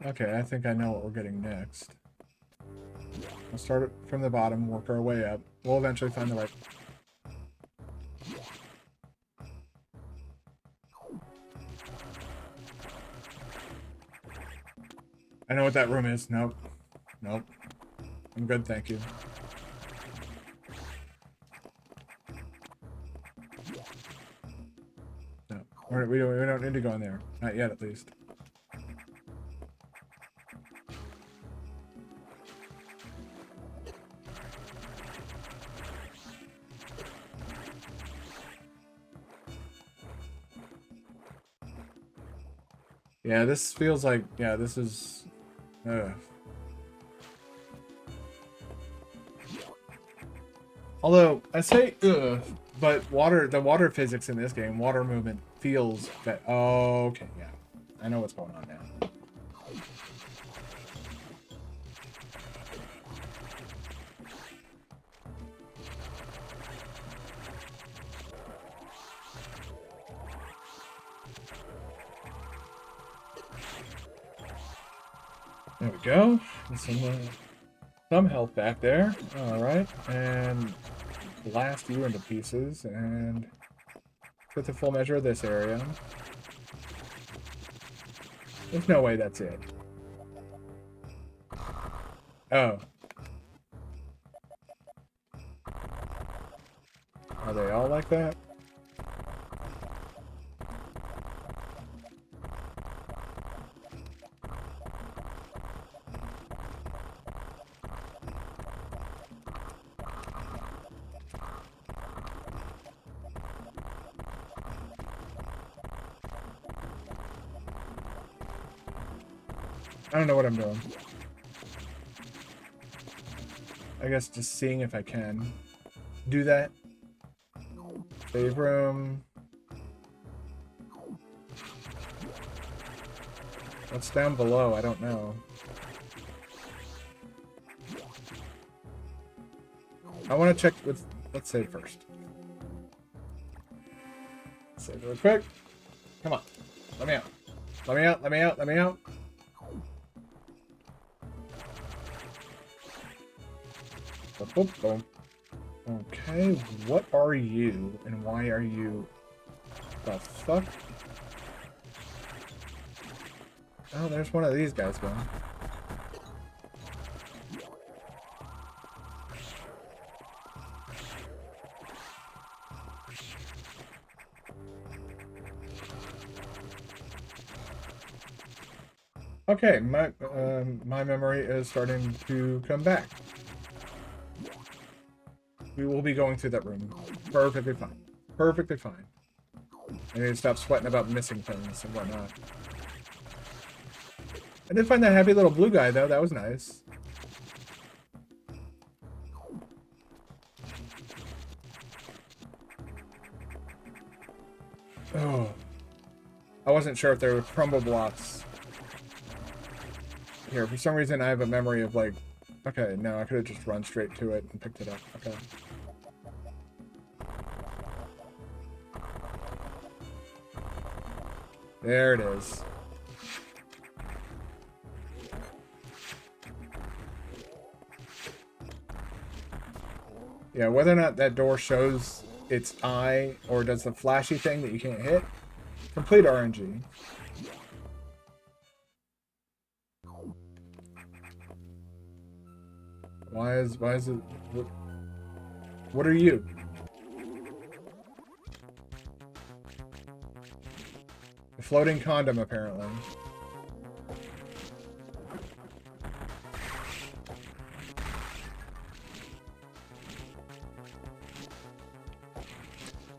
Okay, I think I know what we're getting next. We'll start it from the bottom, work our way up. We'll eventually find the right... I know what that room is. Nope. Nope. I'm good, thank you. No. We don't need to go in there. Not yet, at least. Yeah, this feels like... Yeah, this is... Although, I say ugh, but the water physics in this game, water movement feels that... Oh, okay, yeah. I know what's going on now. There we go. Some health back there. Alright, and blast you into pieces, and get the full measure of this area. There's no way that's it. Oh. Are they all like that? I don't know what I'm doing. I guess just seeing if I can do that. Save room. What's down below? I don't know. I want to check with... Let's save first. Save real quick. Come on. Let me out. Let me out. Let me out. Let me out. Boom, boom, boom. Okay, what are you and why are you... The fuck? Oh, there's one of these guys going. Okay, my memory is starting to come back. We will be going through that room. Perfectly fine. Perfectly fine. I need to stop sweating about missing things and whatnot. I did find that happy little blue guy, though. That was nice. Oh. I wasn't sure if there were crumble blocks. Here, for some reason, I have a memory of, like... Okay, no, I could have just run straight to it and picked it up. Okay. There it is. Yeah, whether or not that door shows its eye or does the flashy thing that you can't hit, complete RNG. Why is it... What are you? A floating condom, apparently.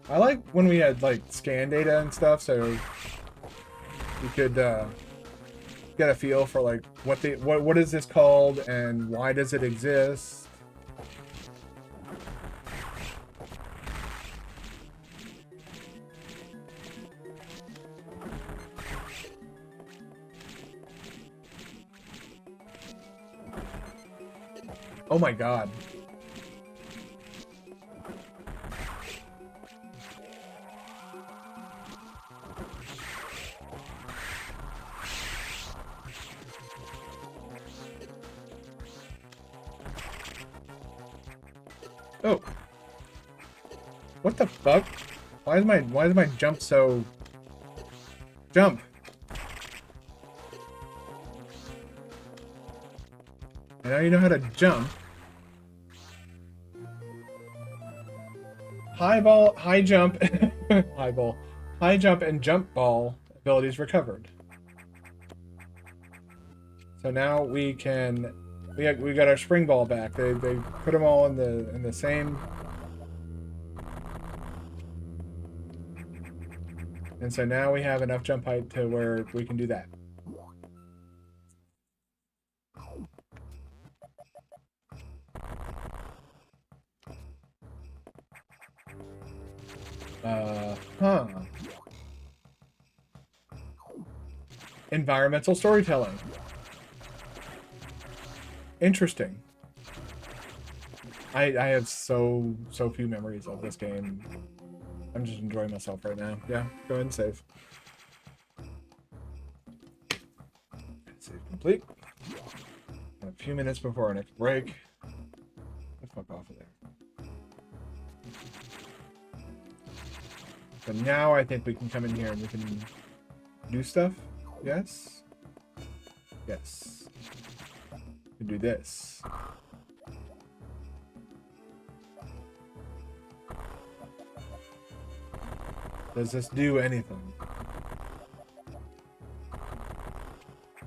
I like when we had, like, scan data and stuff, so you could, get a feel for, like, what is this called and why does it exist. Oh my god. Oh. What the fuck? Why is my jump so... Jump! And now you know how to jump. High jump, high jump and jump ball abilities recovered. So now we can, we got our spring ball back. They put them all in the same. And so now we have enough jump height to where we can do that. Huh. Environmental storytelling. Interesting. I have so few memories of this game. I'm just enjoying myself right now. Yeah, go ahead and save. Save complete. A few minutes before our next break. Get the fuck off of there. But now I think we can come in here and we can do stuff. Yes? Yes. We can do this. Does this do anything?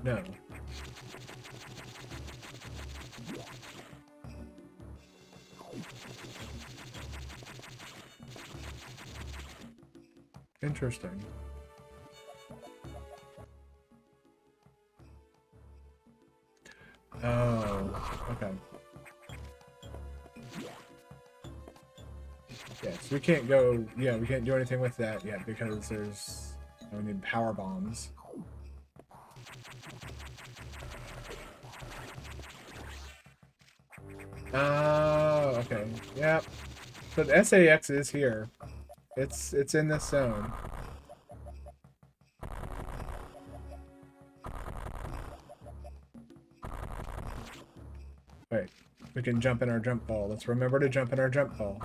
No. Interesting. Yes, we can't go. Yeah, we can't do anything with that yet because there's. We need power bombs. Oh, okay. Yep. So the SAX is here. It's in this zone. Wait, we can jump in our jump ball. Let's remember to jump in our jump ball.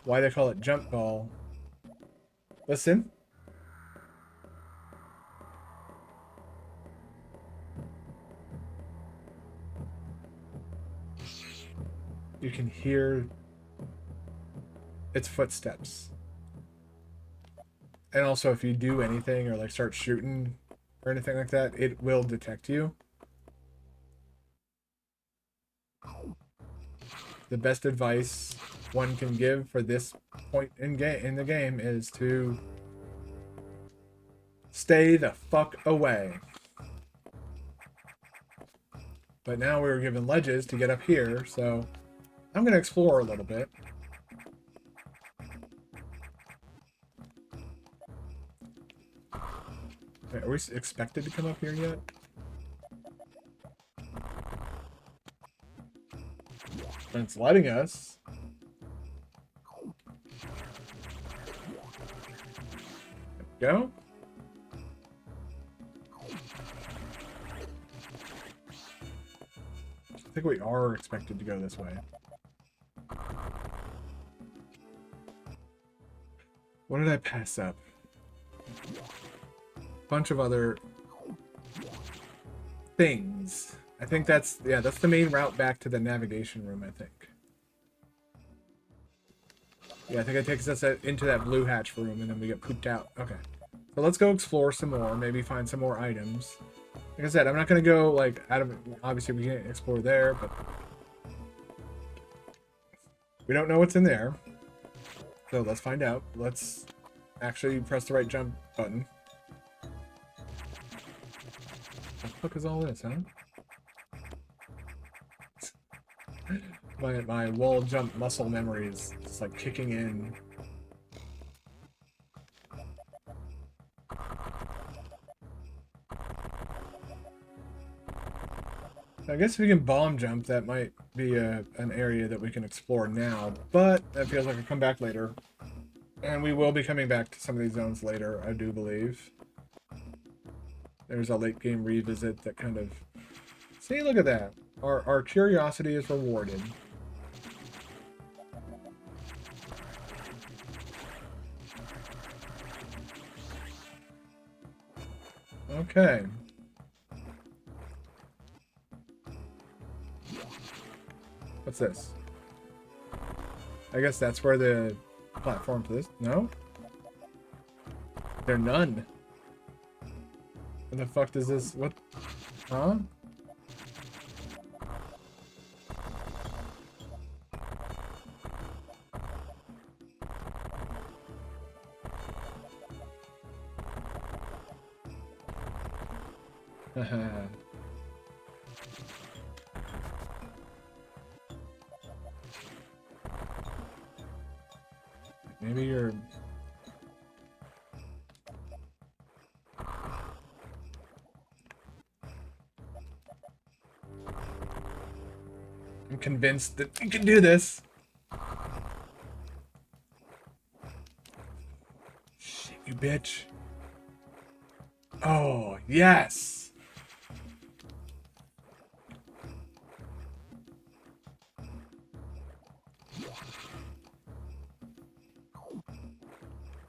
Why they call it jump ball? Listen. You can hear its footsteps. And also, if you do anything or like start shooting or anything like that, it will detect you. The best advice one can give for this point in the game is to stay the fuck away. But now we were given ledges to get up here, so I'm gonna explore a little bit. Wait, are we expected to come up here yet? And it's letting us. There we go. I think we are expected to go this way. What did I pass up? Bunch of other things. I think that's the main route back to the navigation room, I think. Yeah, I think it takes us into that blue hatch room and then we get pooped out. Okay. So let's go explore some more, maybe find some more items. Like I said, I'm not going to go like out of, obviously we can't explore there, but we don't know what's in there. So let's find out. Let's actually press the right jump button. What the fuck is all this, huh? My wall jump muscle memory is just like kicking in. I guess if we can bomb jump, that might be an area that we can explore now, but that feels like a comeback later. And we will be coming back to some of these zones later, I do believe. There's a late game revisit that kind of... See, look at that. Our curiosity is rewarded. Okay. What's this? I guess that's where the platform to this... No? There are none. What the fuck does this... What? Huh? Maybe you're... I'm convinced that you can do this. Shit, you bitch. Oh, yes.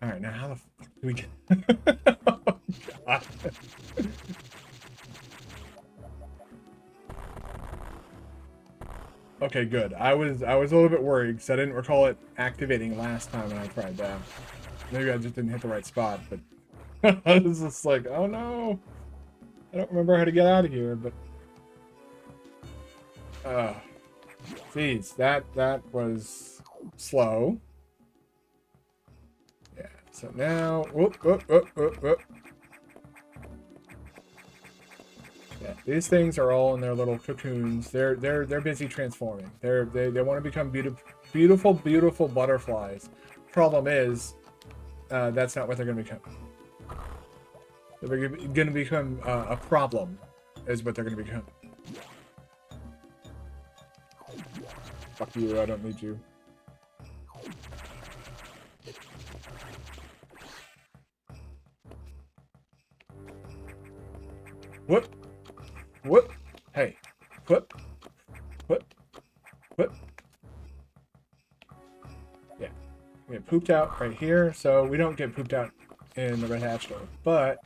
Alright, now how the fuck do we get... Oh, God. Okay, good. I was a little bit worried because I didn't recall it activating last time when I tried that. Maybe I just didn't hit the right spot, but I was just like, oh no. I don't remember how to get out of here, but jeez, that was slow. Yeah, so now whoop, whoop, whoop, whoop, whoop. Yeah, these things are all in their little cocoons. They're busy transforming. They want to become beautiful butterflies. Problem is, that's not what they're going to become. They're going to become a problem, is what they're going to become. Fuck you! I don't need you. Whoop! Whoop! Hey! Whoop! Whoop! Whoop! Yeah. We get pooped out right here, so we don't get pooped out in the red hatch door. But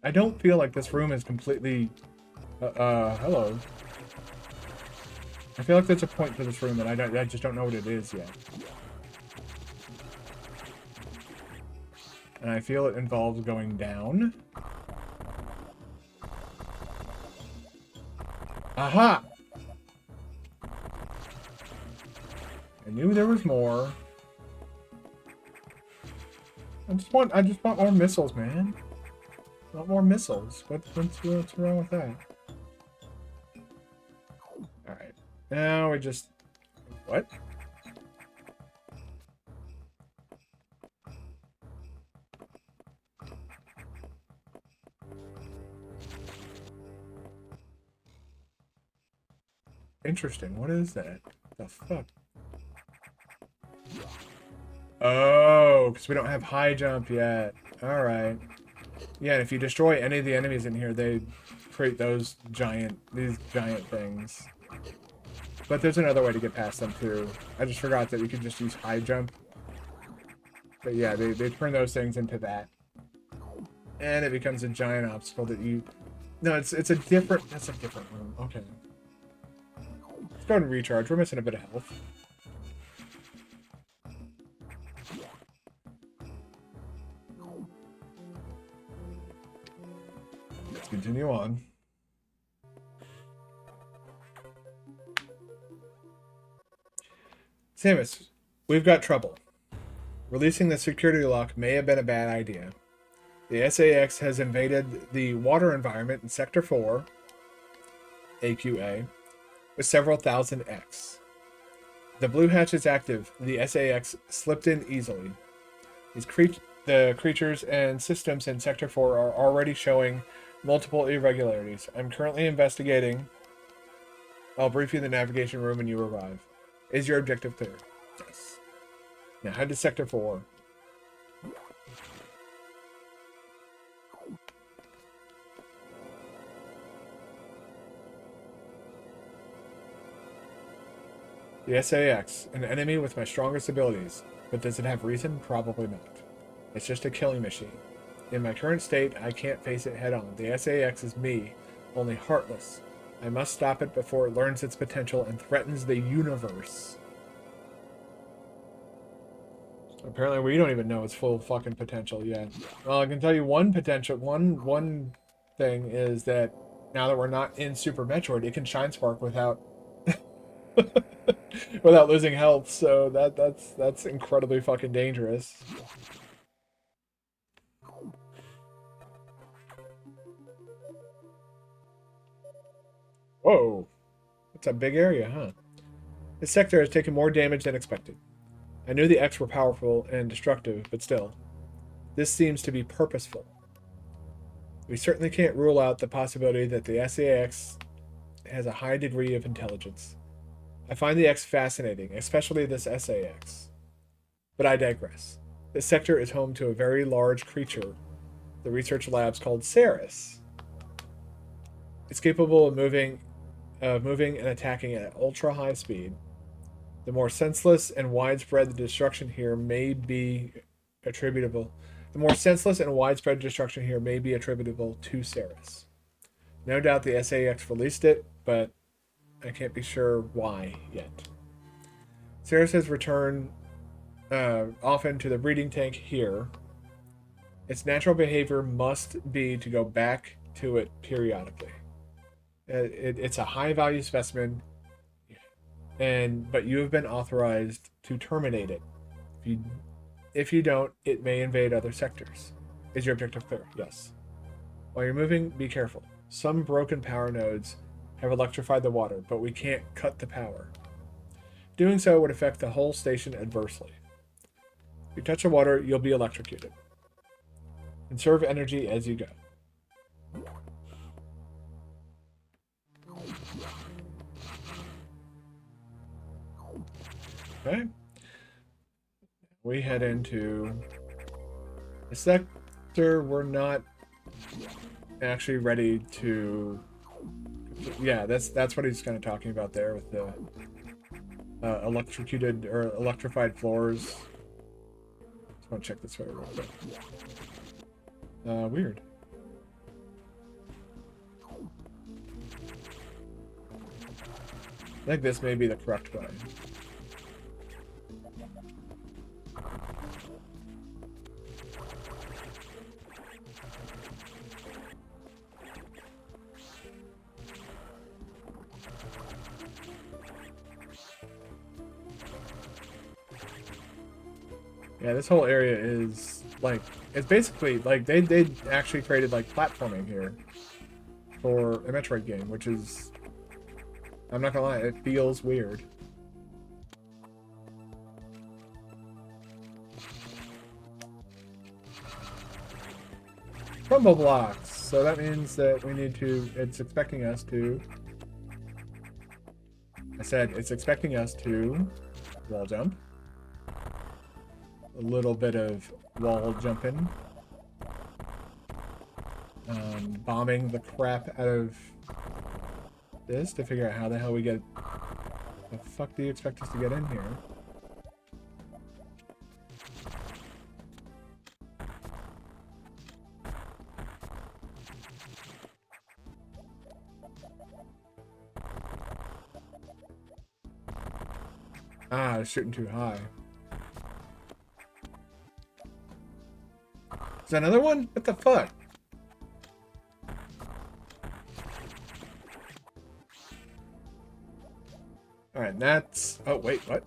I don't feel like this room is completely... hello. I feel like there's a point to this room, and I just don't know what it is yet. And I feel it involves going down. Aha! I knew there was more. I just want more missiles, man. I want more missiles. What's wrong with that? Alright. Now we just... What? Interesting. What is that? The fuck? Oh, because we don't have high jump yet. Alright. Yeah, and if you destroy any of the enemies in here, they create these giant things. But there's another way to get past them too. I just forgot that you could just use high jump. But yeah, they turn those things into that. And it becomes a giant obstacle that you... No, it's a different... That's a different room. Okay. Let's go and recharge. We're missing a bit of health. Let's continue on. Samus, we've got trouble. Releasing the security lock may have been a bad idea. The SAX has invaded the water environment in Sector 4, AQA, with several thousand X. The blue hatch is active. The SAX slipped in easily. The creatures and systems in Sector 4 are already showing multiple irregularities. I'm currently investigating. I'll brief you in the navigation room when you arrive. Is your objective clear? Yes. Now head to Sector 4. The SAX, an enemy with my strongest abilities. But does it have reason? Probably not. It's just a killing machine. In my current state, I can't face it head on. The SAX is me, only heartless. I must stop it before it learns its potential and threatens the universe. Apparently we don't even know its full fucking potential yet. Well, I can tell you one thing is that now that we're not in Super Metroid, it can Shine Spark without without losing health, so that's incredibly fucking dangerous. Whoa. That's a big area, huh? This sector has taken more damage than expected. I knew the X were powerful and destructive, but still. This seems to be purposeful. We certainly can't rule out the possibility that the SAX has a high degree of intelligence. I find the X fascinating, especially this SAX. But I digress. This sector is home to a very large creature the research lab's called Ceres. It's capable of moving and attacking at ultra high speed. The more senseless and widespread the destruction here may be attributable. The more senseless and widespread destruction here may be attributable to Ceres. No doubt the SAX released it, but I can't be sure why yet. Sarah says return often to the breeding tank here. Its natural behavior must be to go back to it periodically. It's a high-value specimen, but you have been authorized to terminate it. If you don't, it may invade other sectors. Is your objective clear? Yes. While you're moving, be careful. Some broken power nodes have electrified the water, but we can't cut the power. Doing so would affect the whole station adversely. If you touch the water, you'll be electrocuted. Conserve energy as you go. Okay. We head into a sector we're not actually ready to... Yeah, that's what he's kind of talking about there with the electrocuted or electrified floors. Just want to check this way real quick. Weird. I think this may be the correct way. Yeah, this whole area is like, it's basically like they actually created like platforming here for a Metroid game, which is, I'm not gonna lie, it feels weird. Crumble blocks. So that means that we need to, it's expecting us to, I said it's expecting us to wall jump. A little bit of wall jumping. Bombing the crap out of this to figure out how the hell we get... The fuck do you expect us to get in here? Ah, it's shooting too high. Is that another one? What the fuck? Alright, that's... Oh, wait, what?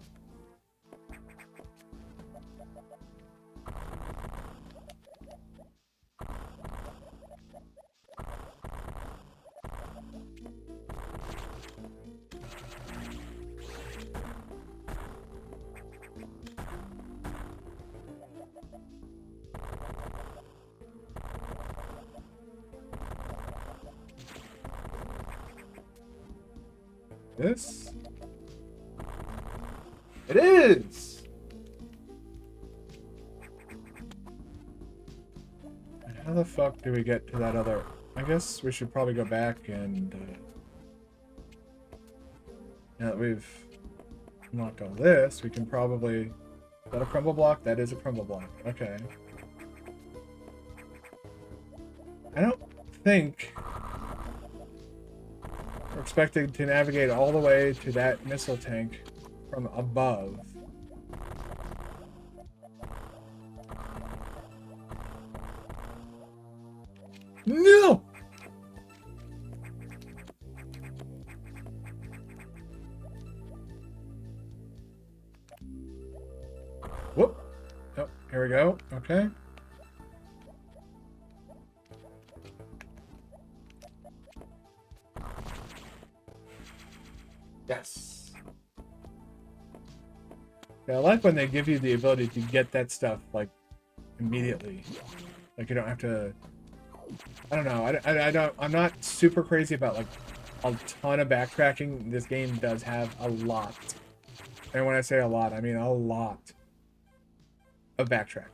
This? It is! And how the fuck do we get to that other... I guess we should probably go back and... now that we've unlocked all this, we can probably... Is that a crumble block? That is a crumble block. Okay. I don't think... we're expected to navigate all the way to that missile tank from above. No! Whoop. Oh, here we go. Okay. Yes. Yeah, I like when they give you the ability to get that stuff, like, immediately. Like, you don't have to... I don't know. I don't... I'm not super crazy about, like, a ton of backtracking. This game does have a lot. And when I say a lot, I mean a lot of backtracking.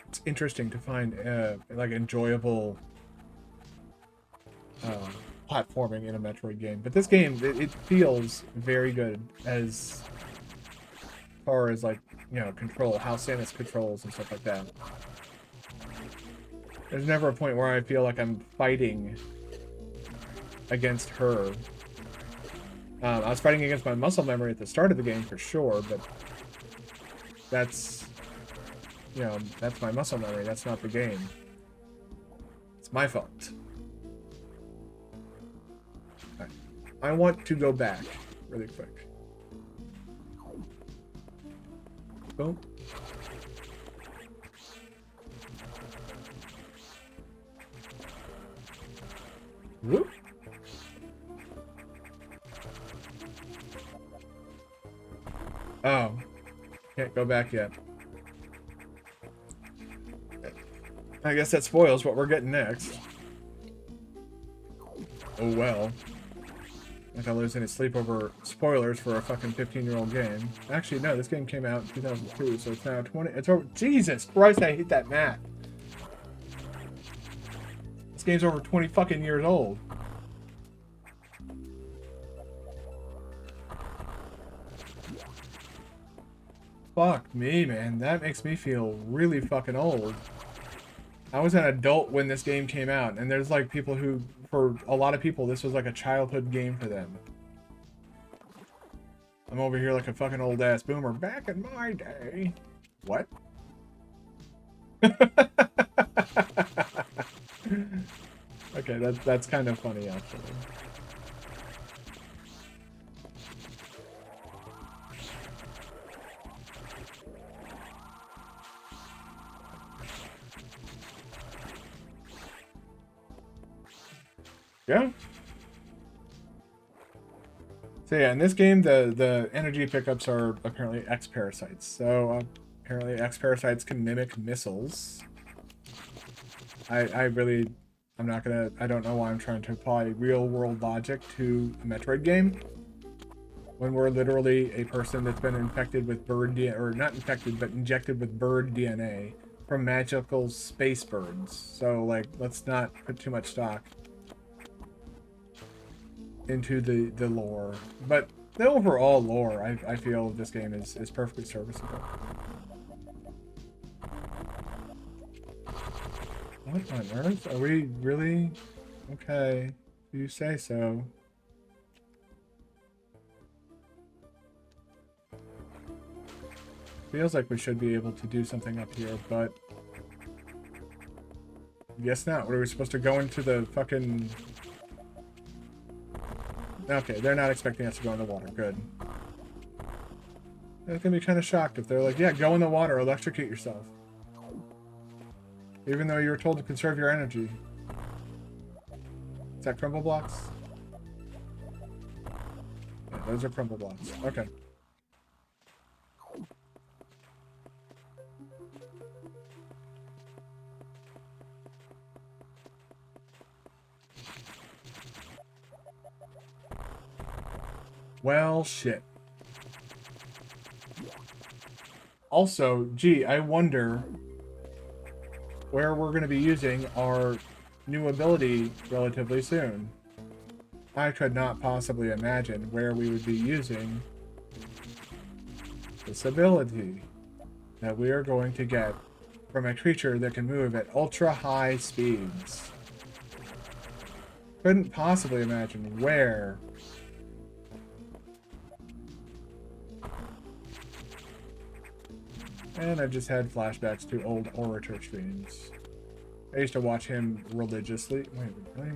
It's interesting to find, like, enjoyable... platforming in a Metroid game, but this game it feels very good as far as, like, you know, control, how Samus controls and stuff like that. There's never a point where I feel like I'm fighting against her. I was fighting against my muscle memory at the start of the game for sure, but that's, you know, that's my muscle memory. That's not the game. It's my fault. I want to go back really quick. Boom. Whoop. Oh. Can't go back yet. I guess that spoils what we're getting next. Oh well. Like I lose any sleep over spoilers for a fucking 15-year-old game. Actually, no, this game came out in 2002, so it's now 20. It's over. Jesus Christ, I hate that math. This game's over 20 fucking years old. Fuck me, man. That makes me feel really fucking old. I was an adult when this game came out, and there's like people who, for a lot of people, this was like a childhood game for them. I'm over here like a fucking old ass boomer. Back in my day. What? Okay, that's kind of funny actually. Yeah. So yeah, in this game, the energy pickups are apparently X-parasites. So apparently X-parasites can mimic missiles. I don't know why I'm trying to apply real-world logic to a Metroid game. When we're literally a person that's been infected with bird DNA, or not infected, but injected with bird DNA from magical space birds. So like, let's not put too much stock into the lore, but the overall lore, I feel this game is perfectly serviceable. What on earth? Are we really? Okay, if you say so. Feels like we should be able to do something up here, but guess not. What, are we supposed to go into the fucking... Okay, they're not expecting us to go in the water. Good. They're gonna be kind of shocked if they're like, yeah, go in the water, electrocute yourself. Even though you were told to conserve your energy. Is that crumble blocks? Yeah, those are crumble blocks. Okay. Well, shit. Also, gee, I wonder where we're going to be using our new ability relatively soon. I could not possibly imagine where we would be using this ability that we are going to get from a creature that can move at ultra high speeds. Couldn't possibly imagine where. And I just had flashbacks to old orator streams. I used to watch him religiously. Wait, really?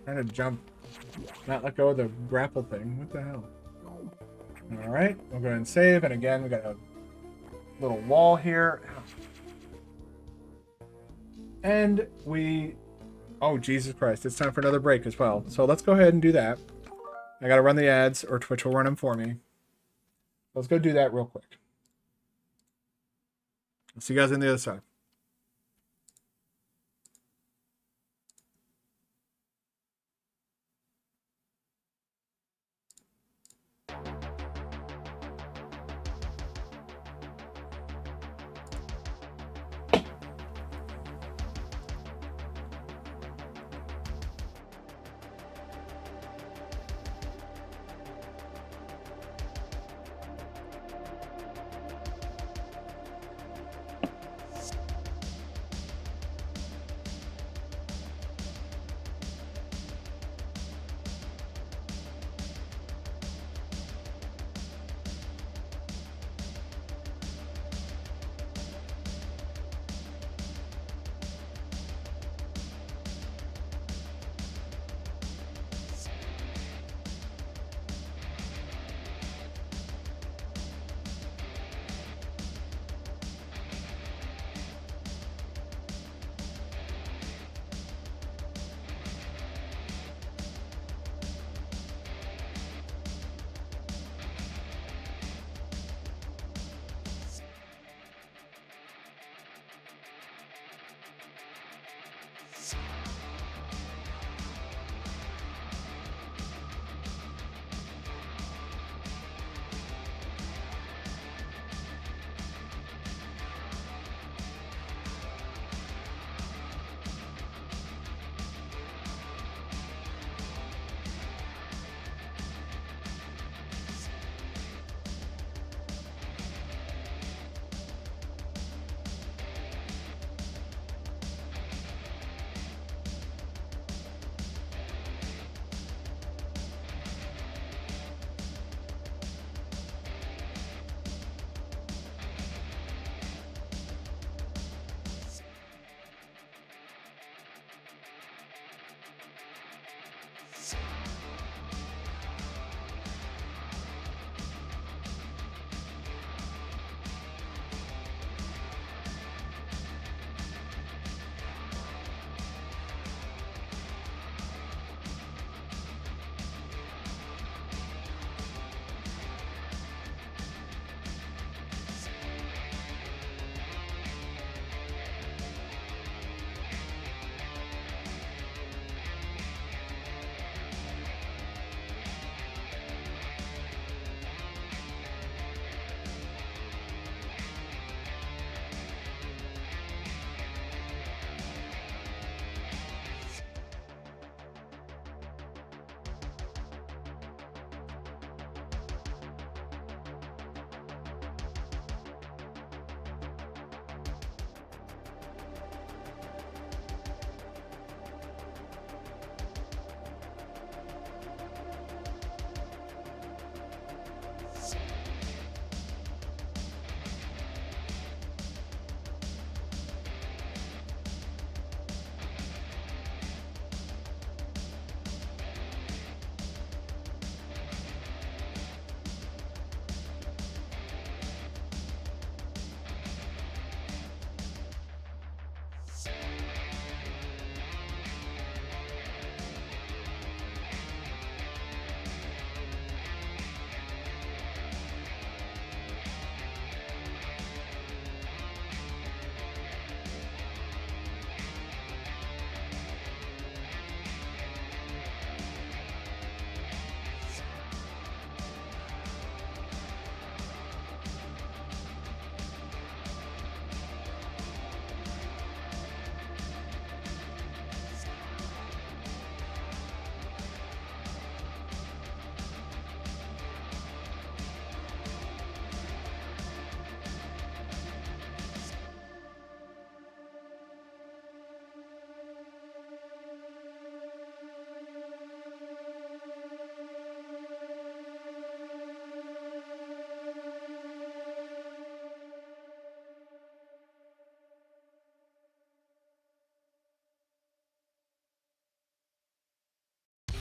Trying to jump. Not let go of the grapple thing. What the hell? Alright, we'll go ahead and save. And again, we got a little wall here. And we... Oh, Jesus Christ. It's time for another break as well. So let's go ahead and do that. I gotta run the ads, or Twitch will run them for me. Let's go do that real quick. I'll see you guys on the other side.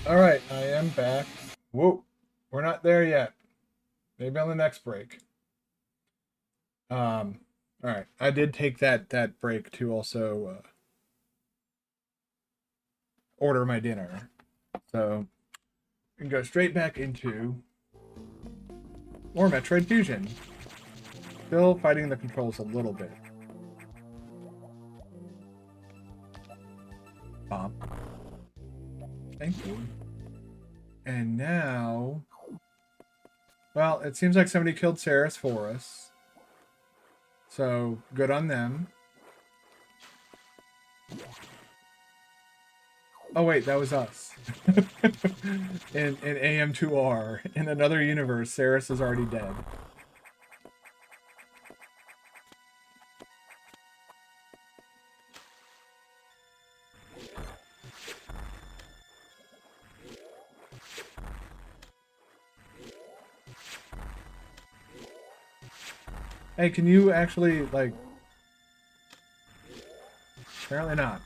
All right, I am back. Whoa, we're not there yet. Maybe on the next break. All right, I did take that break to also order my dinner, so we can go straight back into more Metroid Fusion. Still fighting the controls a little bit. Bomb. Thank you. And now, well, it seems like somebody killed Ceres for us. So, good on them. Oh wait, that was us. in AM2R. In another universe, Ceres is already dead. Hey, can you actually, like... Apparently not.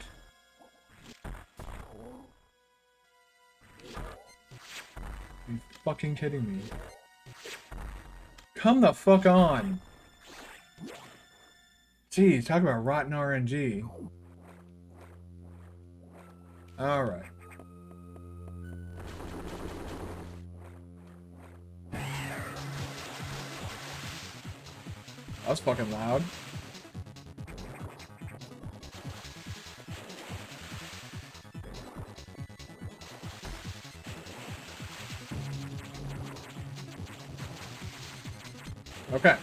Are you fucking kidding me? Come the fuck on! Geez, talk about rotten RNG. Alright. That was fucking loud. Okay.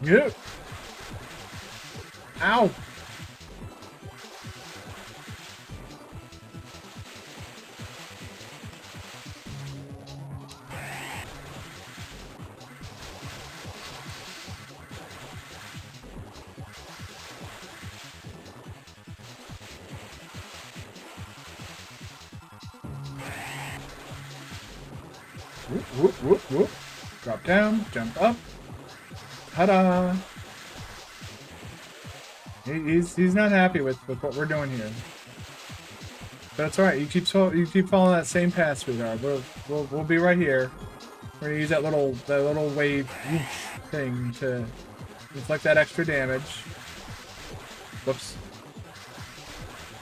Yeah. Ow. Whoop, whoop, whoop, whoop. Drop down, jump up. Ta-da! He's not happy with what we're doing here. But that's alright. You keep following that same path, sweetheart. We'll be right here. We're gonna use that little wave thing to inflict that extra damage. Whoops.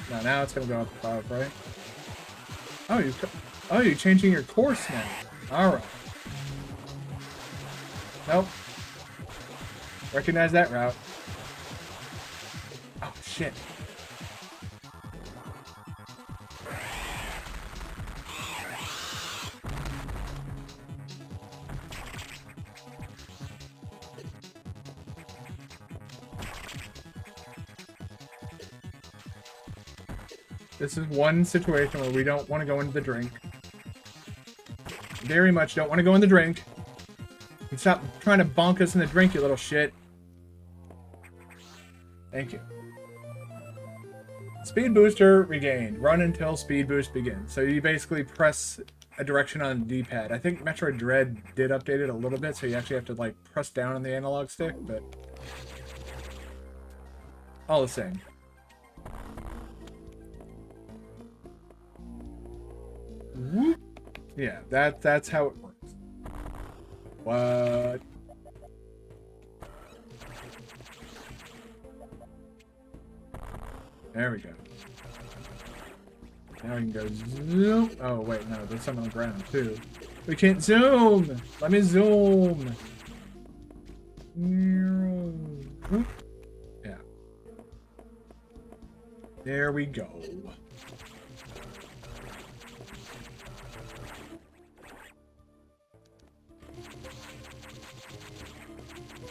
Now it's gonna go up above, right? Oh, you're changing your course now. All right. Nope. Recognize that route. Oh shit. This is one situation where we don't want to go into the drink. Very much don't want to go in the drink. You stop trying to bonk us in the drink, you little shit. Thank you. Speed booster regained. Run until speed boost begins. So you basically press a direction on the D-pad. I think Metroid Dread did update it a little bit, so you actually have to like press down on the analog stick, but all the same. Whoop. Yeah, that's how it works. What? There we go. Now we can go zoom. Oh wait, no, there's some on the ground too. We can't zoom. Let me zoom. Whoop. Yeah. There we go.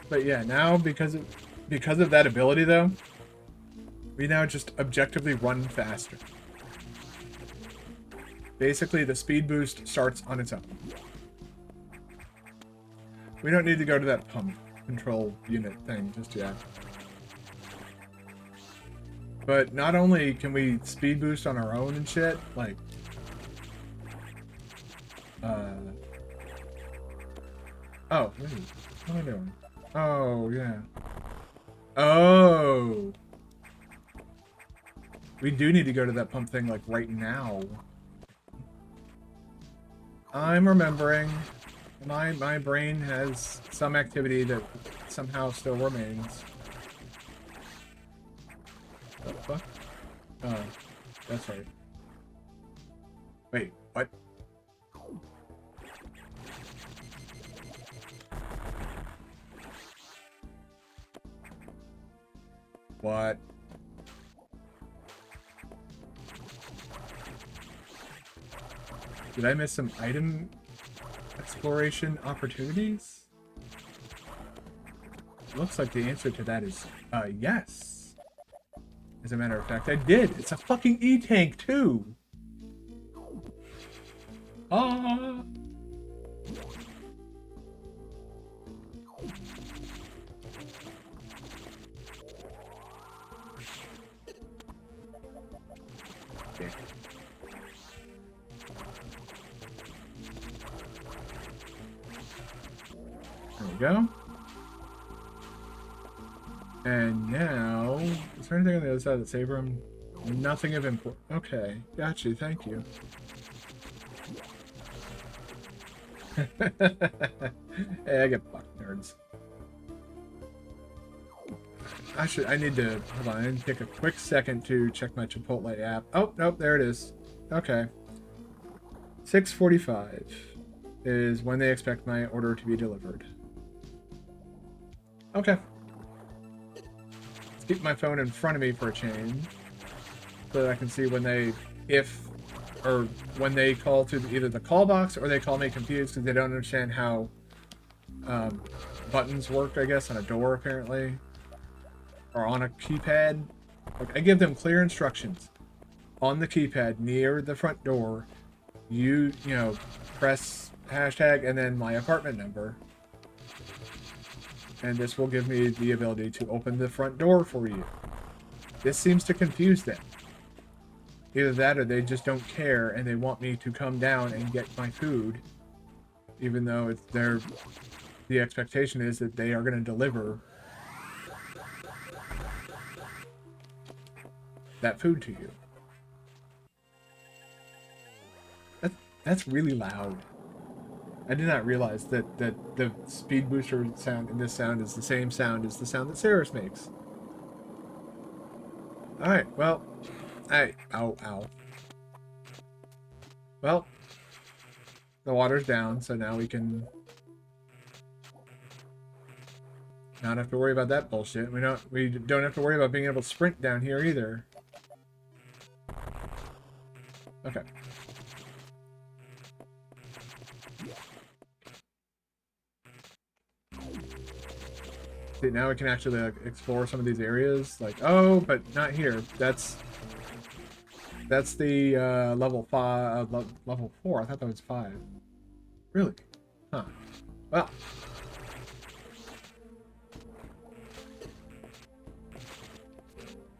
But yeah, now because of that ability though, we now just objectively run faster. Basically, the speed boost starts on its own. We don't need to go to that pump control unit thing just yet. But not only can we speed boost on our own and shit, like oh, wait, what am I doing? Oh, yeah. Oh! We do need to go to that pump thing, like, right now. I'm remembering. My brain has some activity that somehow still remains. What the fuck? Oh, that's right. Wait, what? What? Did I miss some item exploration opportunities? Looks like the answer to that is, yes. As a matter of fact, I did. It's a fucking E-tank, too. Ah. Okay. There we go. And now, is there anything on the other side of the save room? Nothing of import. Okay, got you. Thank you. Hey, I get fucked, nerds. I need to, hold on, I need to take a quick second to check my Chipotle app. Oh, nope, there it is. Okay. 6:45 is when they expect my order to be delivered. Okay. Let's keep my phone in front of me for a change, so that I can see when they, when they call to either the call box or they call me confused because they don't understand how buttons work, I guess, on a door apparently, or on a keypad. Like, I give them clear instructions on the keypad near the front door. You know, press hashtag and then my apartment number, and this will give me the ability to open the front door for you. This seems to confuse them. Either that or they just don't care and they want me to come down and get my food, even though it's the expectation is that they are going to deliver that food to you. That's really loud. I did not realize that the speed booster sound in this sound is the same sound as the sound that Ceres makes. Alright, well, ow. Well, the water's down, so now we can not have to worry about that bullshit. We don't have to worry about being able to sprint down here either. Okay. See, now we can actually explore some of these areas. Like, oh, but not here. That's the level 5, level 4. I thought that was 5. Really? Huh. Well.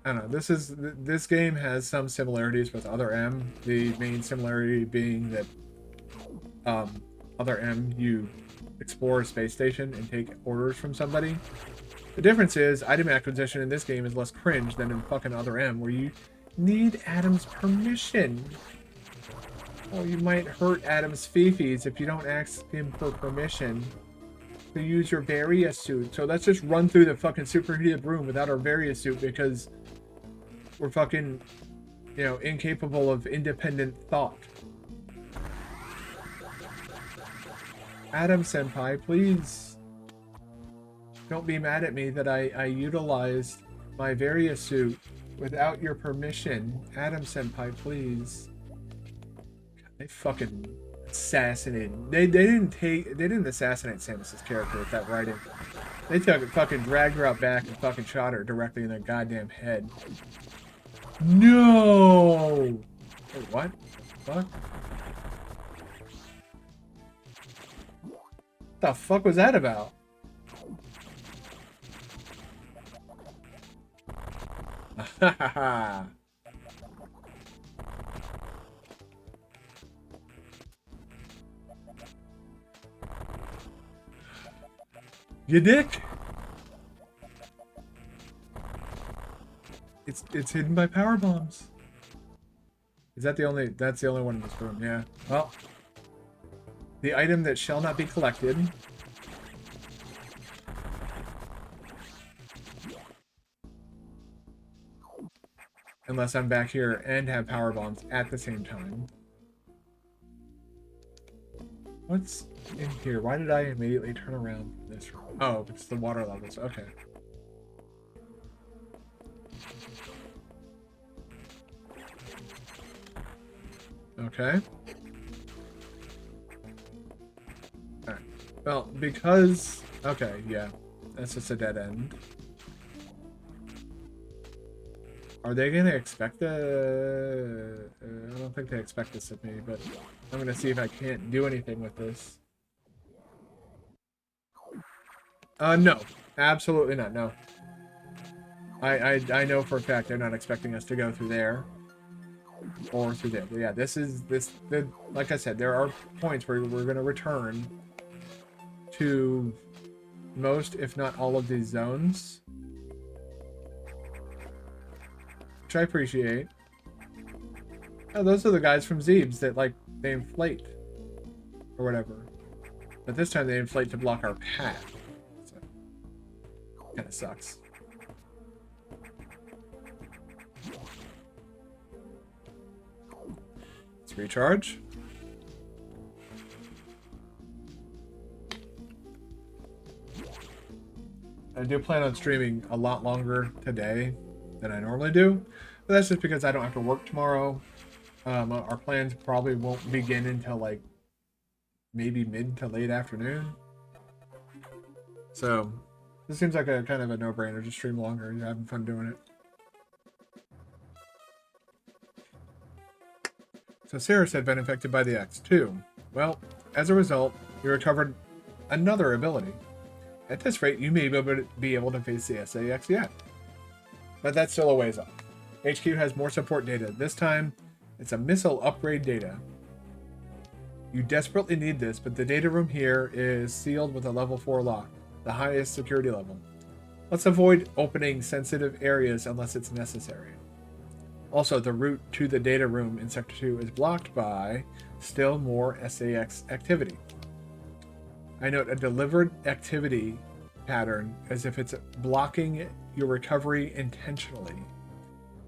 I don't know. This game has some similarities with Other M. The main similarity being that Other M, you explore a space station and take orders from somebody. The difference is item acquisition in this game is less cringe than in fucking Other M, where you need Adam's permission. Oh, you might hurt Adam's fifis if you don't ask him for permission to use your Varia suit. So let's just run through the fucking superheated room without our Varia suit because we're fucking, you know, incapable of independent thought. Adam Senpai, please don't be mad at me that I utilized my Varia suit without your permission. Adam Senpai, please. God, they fucking assassinated. They didn't assassinate Samus's character with that writing. They fucking dragged her out back and fucking shot her directly in the goddamn head. No! Wait, what? Fuck? What the fuck was that about? Ha ha ha! You dick! It's hidden by power bombs. Is that the only? That's the only one in this room. Yeah. Well, the item that shall not be collected. Unless I'm back here and have power bombs at the same time. What's in here? Why did I immediately turn around this room? Oh, it's the water levels. Okay. Okay. Alright. Well, because... Okay, yeah. That's just a dead end. Are they going to expect the... I don't think they expect this of me, but I'm going to see if I can't do anything with this. No. Absolutely not, no. I know for a fact they're not expecting us to go through there. Or through there. But yeah, like I said, there are points where we're going to return to most, if not all of these zones. Which I appreciate. Oh, those are the guys from Zebes that, like, they inflate. Or whatever. But this time they inflate to block our path. So, kind of sucks. Let's recharge. I do plan on streaming a lot longer today than I normally do, but that's just because I don't have to work tomorrow. Our plans probably won't begin until like maybe mid to late afternoon. So this seems like a kind of a no-brainer. Just stream longer. You're having fun doing it. So Cirrus had been infected by the X too. Well, as a result, we recovered another ability. At this rate, you may be able to face the SAX yet. But that's still a ways off. HQ has more support data. This time, it's a missile upgrade data. You desperately need this, but the data room here is sealed with a level 4 lock, the highest security level. Let's avoid opening sensitive areas unless it's necessary. Also, the route to the data room in Sector 2 is blocked by still more SAX activity. I note a delivered activity pattern as if it's blocking your recovery intentionally.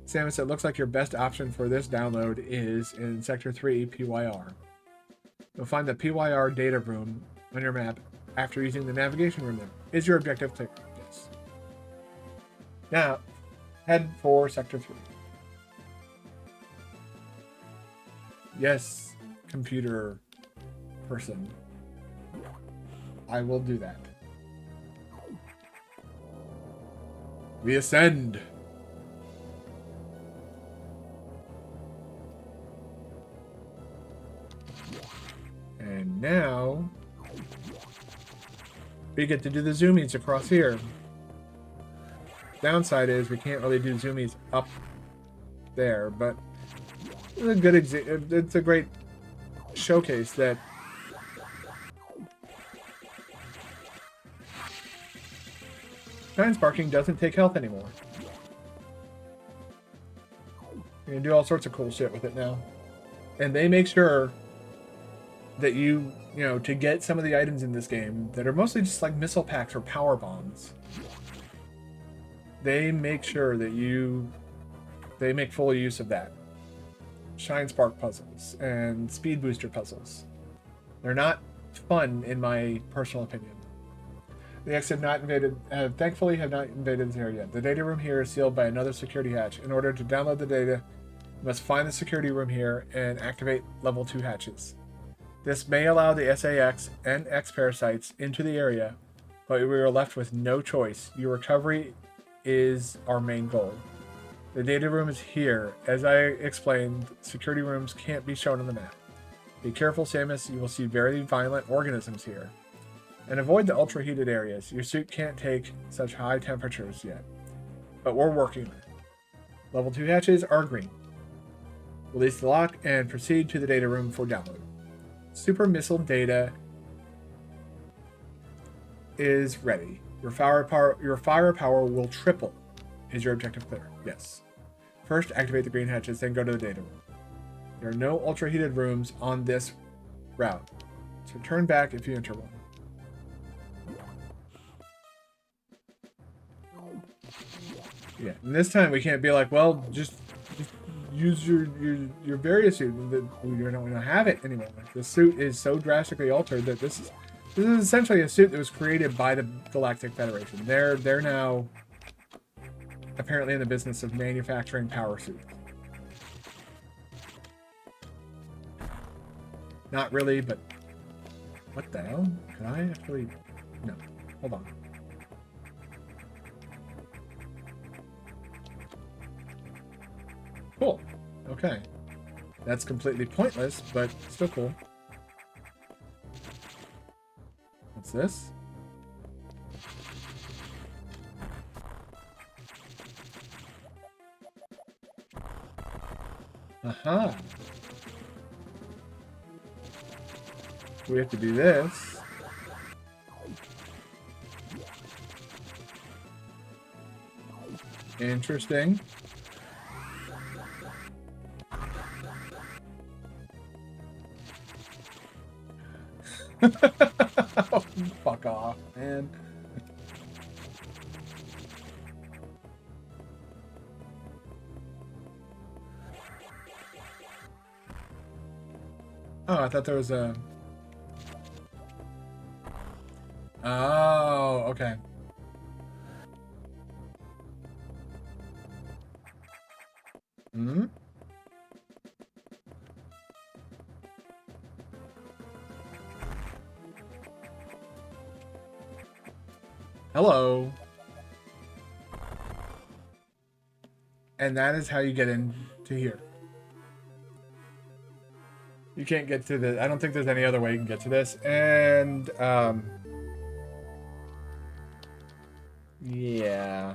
Samus, it looks like your best option for this download is in Sector 3 PYR. You'll find the PYR data room on your map after using the navigation room there. Is your objective clear? Yes. Now, head for Sector 3. Yes, computer person. I will do that. We ascend. And now we get to do the zoomies across here. Downside is we can't really do zoomies up there, but it's a good it's a great showcase that Shine Sparking doesn't take health anymore. You can do all sorts of cool shit with it now. And they make sure that you know, to get some of the items in this game that are mostly just like missile packs or power bombs, they make sure that they make full use of that. Shine Spark puzzles and speed booster puzzles. They're not fun in my personal opinion. The X thankfully have not invaded this area yet. The data room here is sealed by another security hatch. In order to download the data, you must find the security room here and activate level 2 hatches. This may allow the SAX and X parasites into the area, but we are left with no choice. Your recovery is our main goal. The data room is here. As I explained, security rooms can't be shown on the map. Be careful, Samus. You will see very violent organisms here. And avoid the ultra-heated areas. Your suit can't take such high temperatures yet. But we're working on it. Level 2 hatches are green. Release the lock and proceed to the data room for download. Super missile data is ready. Your firepower will triple. Is your objective clear? Yes. First, activate the green hatches, then go to the data room. There are no ultra-heated rooms on this route, so turn back if you enter one. Yeah, and this time we can't be like, well, just use your various suit. We don't have it anymore. The suit is so drastically altered that this is essentially a suit that was created by the Galactic Federation. They're now apparently in the business of manufacturing power suits. Not really, but what the hell? Can I actually? No. Hold on. Cool. Okay. That's completely pointless, but still cool. What's this? Aha. We have to do this. Interesting. Oh, fuck off, man. Oh, I thought there was a... Oh, okay. Hello. And that is how you get into here. You can't get to the... I don't think there's any other way you can get to this. And, yeah.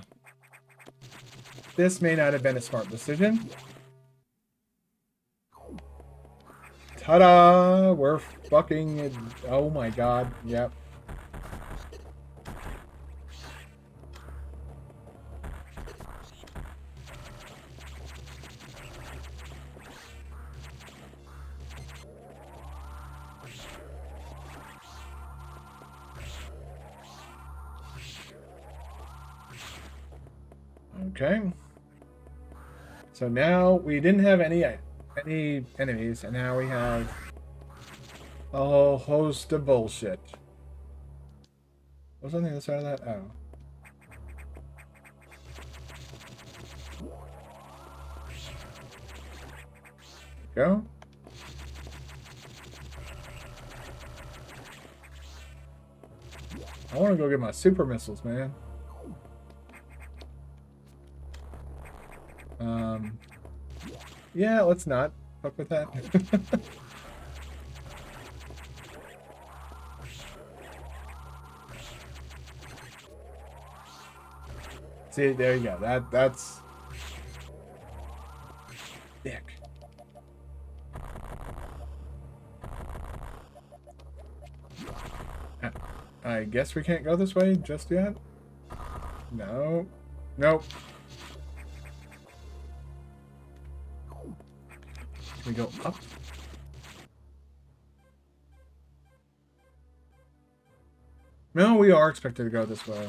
This may not have been a smart decision. Ta-da! We're fucking... Oh my god. Yep. Okay. So now we didn't have any enemies, and now we have a whole host of bullshit. What's on the other side of that? Oh. Go. I want to go get my super missiles, man. Yeah, let's not fuck with that. See, there you go. That's dick. I guess we can't go this way just yet. No. Nope. Can we go up? No, we are expected to go this way.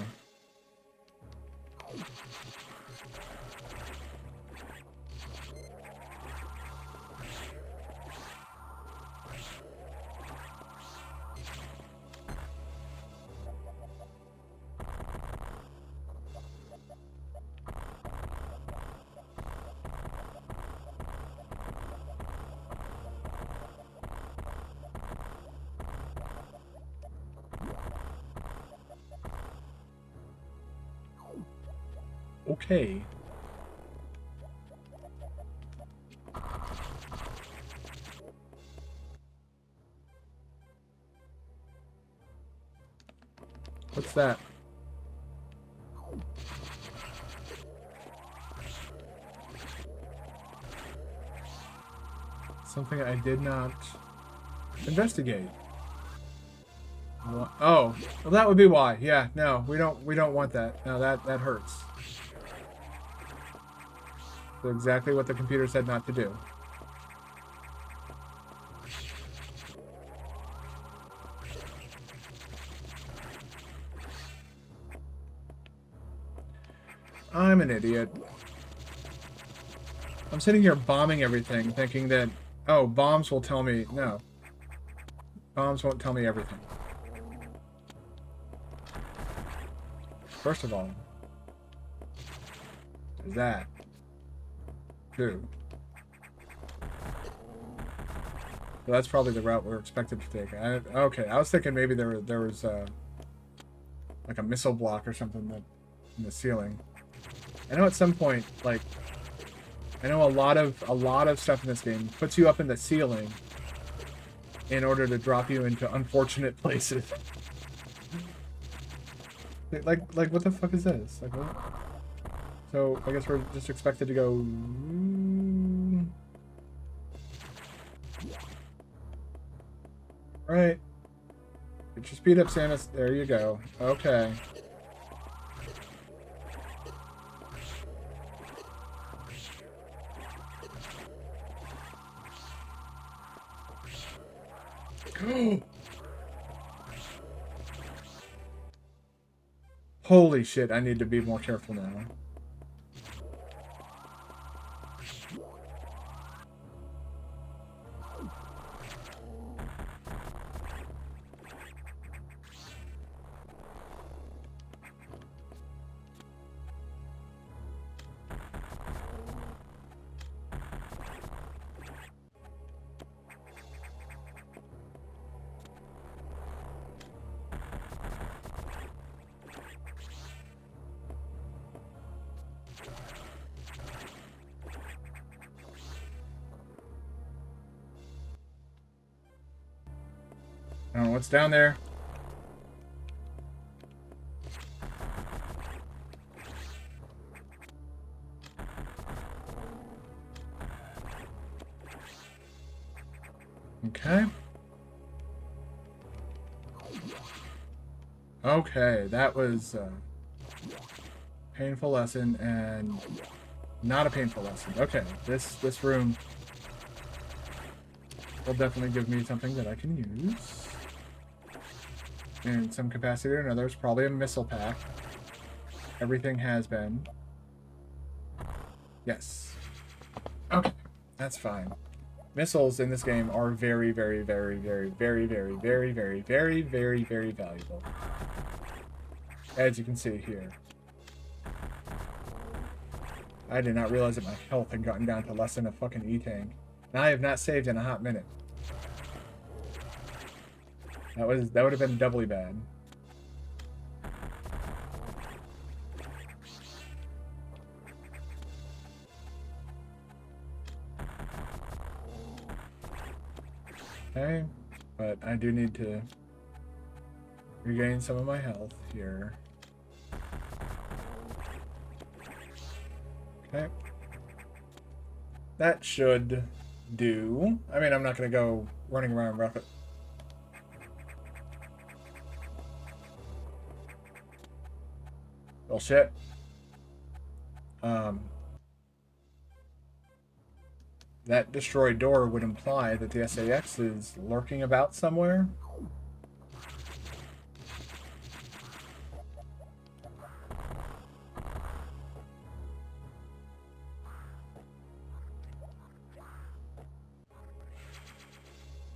Okay. What's that? Something I did not investigate. What? Oh, well, that would be why. Yeah, no, we don't want that. No, that hurts. That's exactly what the computer said not to do. I'm an idiot. I'm sitting here bombing everything, thinking that, oh, bombs will tell me. No. Bombs won't tell me everything. First of all, there's that. Two. So that's probably the route we're expected to take. Okay, I was thinking maybe there was like a missile block or something that in the ceiling. I know at some point, like, I know a lot of stuff in this game puts you up in the ceiling in order to drop you into unfortunate places. like what the fuck is this? Like what? So I guess we're just expected to go. Right. Get your speed up, Samus. There you go. Okay. Holy shit, I need to be more careful now. I don't know what's down there. Okay. Okay, that was a painful lesson and not a painful lesson. Okay, this room will definitely give me something that I can use in some capacity or another. It's probably a missile pack. Everything has been. Yes. Okay, that's fine. Missiles in this game are very, very, very, very, very, very, very, very, very, very, very valuable. As you can see here. I did not realize that my health had gotten down to less than a fucking E-tank. And I have not saved in a hot minute. That would have been doubly bad. Okay, but I do need to regain some of my health here. Okay. That should do. I mean, I'm not going to go running around rocket. Bullshit. That destroyed door would imply that the SAX is lurking about somewhere.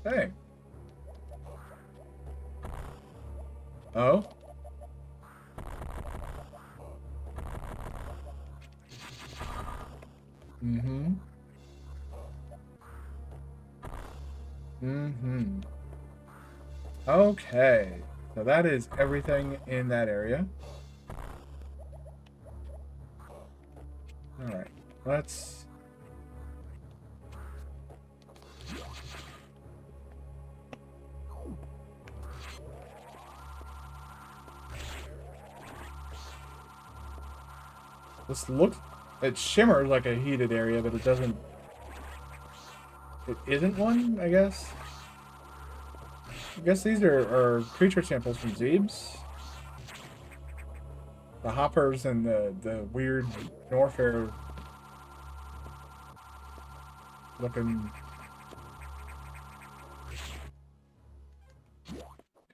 Hey. Oh? Mm-hmm. Mm-hmm. Okay. So that is everything in that area. Alright. Let's... This looks... It shimmers like a heated area, but it doesn't... It isn't one, I guess? I guess these are creature samples from Zebes. The hoppers and the weird Norfair looking...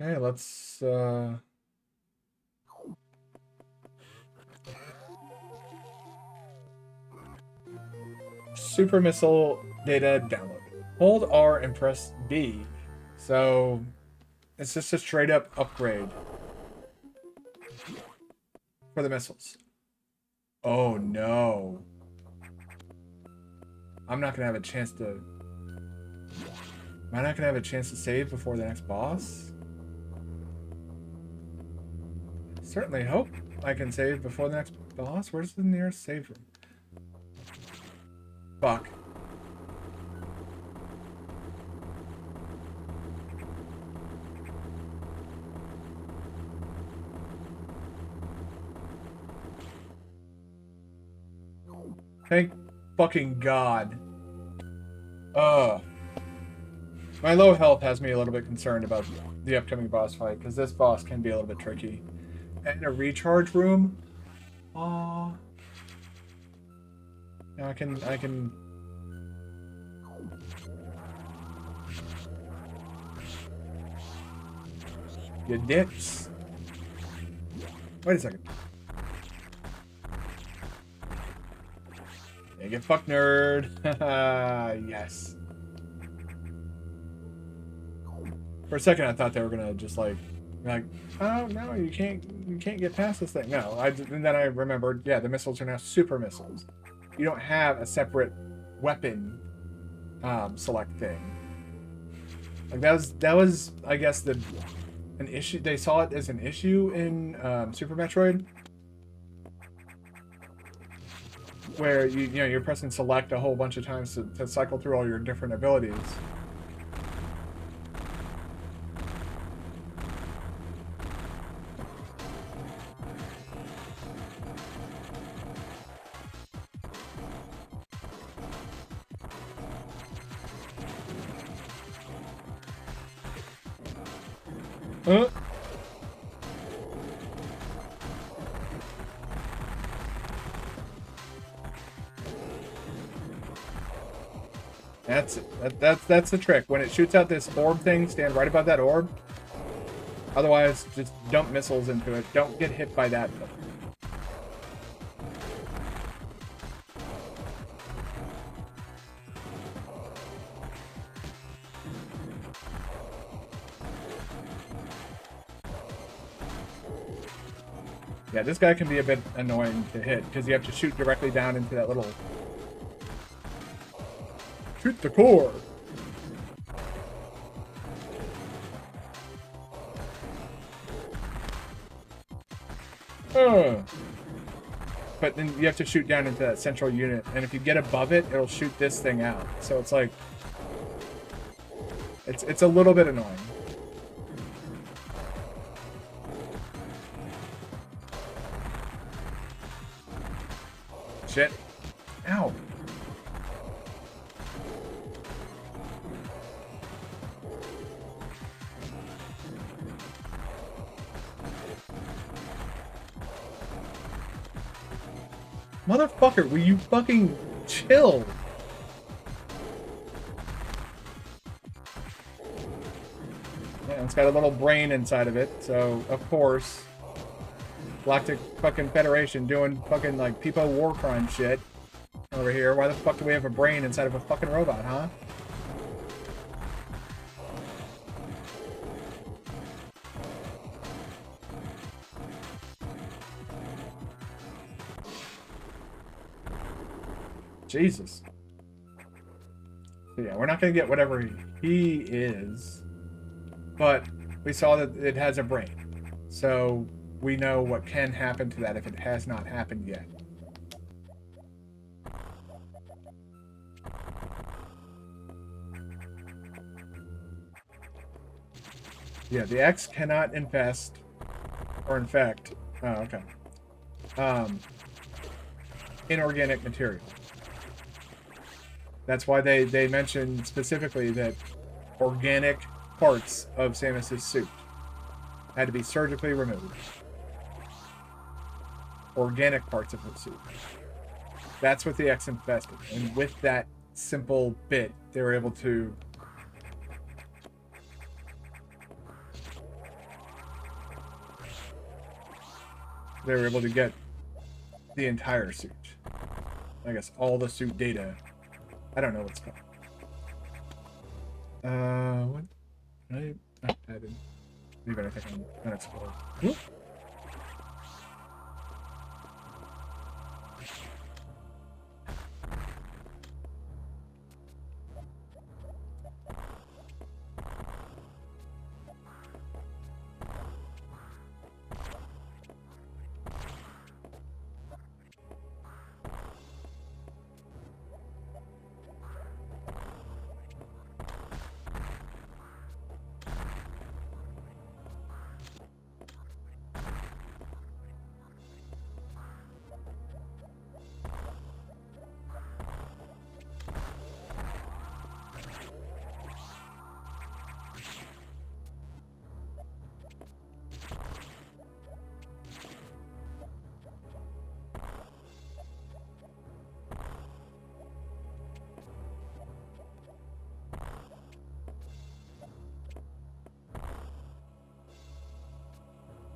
Okay, let's... Super missile data download. Hold R and press B. So it's just a straight up upgrade for the missiles. Oh no. I'm not gonna have a chance to... Am I not gonna have a chance to save before the next boss? Certainly hope I can save before the next boss. Where's the nearest save room? Fuck. Thank fucking God. My low health has me a little bit concerned about the upcoming boss fight, because this boss can be a little bit tricky. And a recharge room? Aw. I can... You dicks. Wait a second. Yeah, get fucked, nerd. Yes. For a second, I thought they were gonna just like, oh no, you can't get past this thing. No, and then I remembered, yeah, the missiles are now super missiles. You don't have a separate weapon select thing. Like that was I guess an issue. They saw it as an issue in Super Metroid, where you're pressing select a whole bunch of times to cycle through all your different abilities. That's it. That's the trick. When it shoots out this orb thing, stand right above that orb. Otherwise, just dump missiles into it. Don't get hit by that. Yeah, this guy can be a bit annoying to hit because you have to shoot directly down into that little... Shoot the core! But then you have to shoot down into that central unit, and if you get above it, it'll shoot this thing out. So it's like... It's a little bit annoying. Shit. Ow. Motherfucker, will you fucking chill? Yeah, it's got a little brain inside of it, so of course Galactic fucking Federation doing fucking like people war crime shit over here. Why the fuck do we have a brain inside of a fucking robot, huh? Jesus. So yeah, we're not gonna get whatever he is, but we saw that it has a brain. So we know what can happen to that if it has not happened yet. Yeah, the X cannot infest or infect. Oh, okay. Inorganic material. That's why they mentioned specifically that organic parts of Samus's suit had to be surgically removed. Organic parts of her suit. That's what the X infested. And with that simple bit, they were able to get the entire suit. I guess all the suit data. I don't know what's called. What? I didn't leave anything on unexplored. Whoop.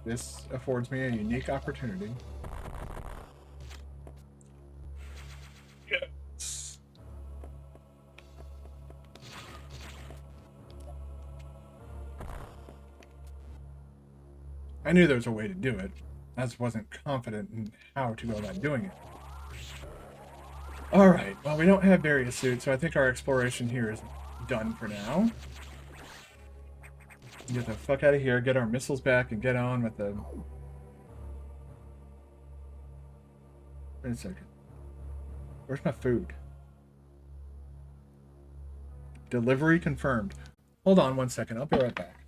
This affords me a unique opportunity. Yes. I knew there was a way to do it. I just wasn't confident in how to go about doing it. Alright, well, we don't have various suits, so I think our exploration here is done for now. Get the fuck out of here, get our missiles back, and get on with the... Wait a second. Where's my food? Delivery confirmed. Hold on one second, I'll be right back.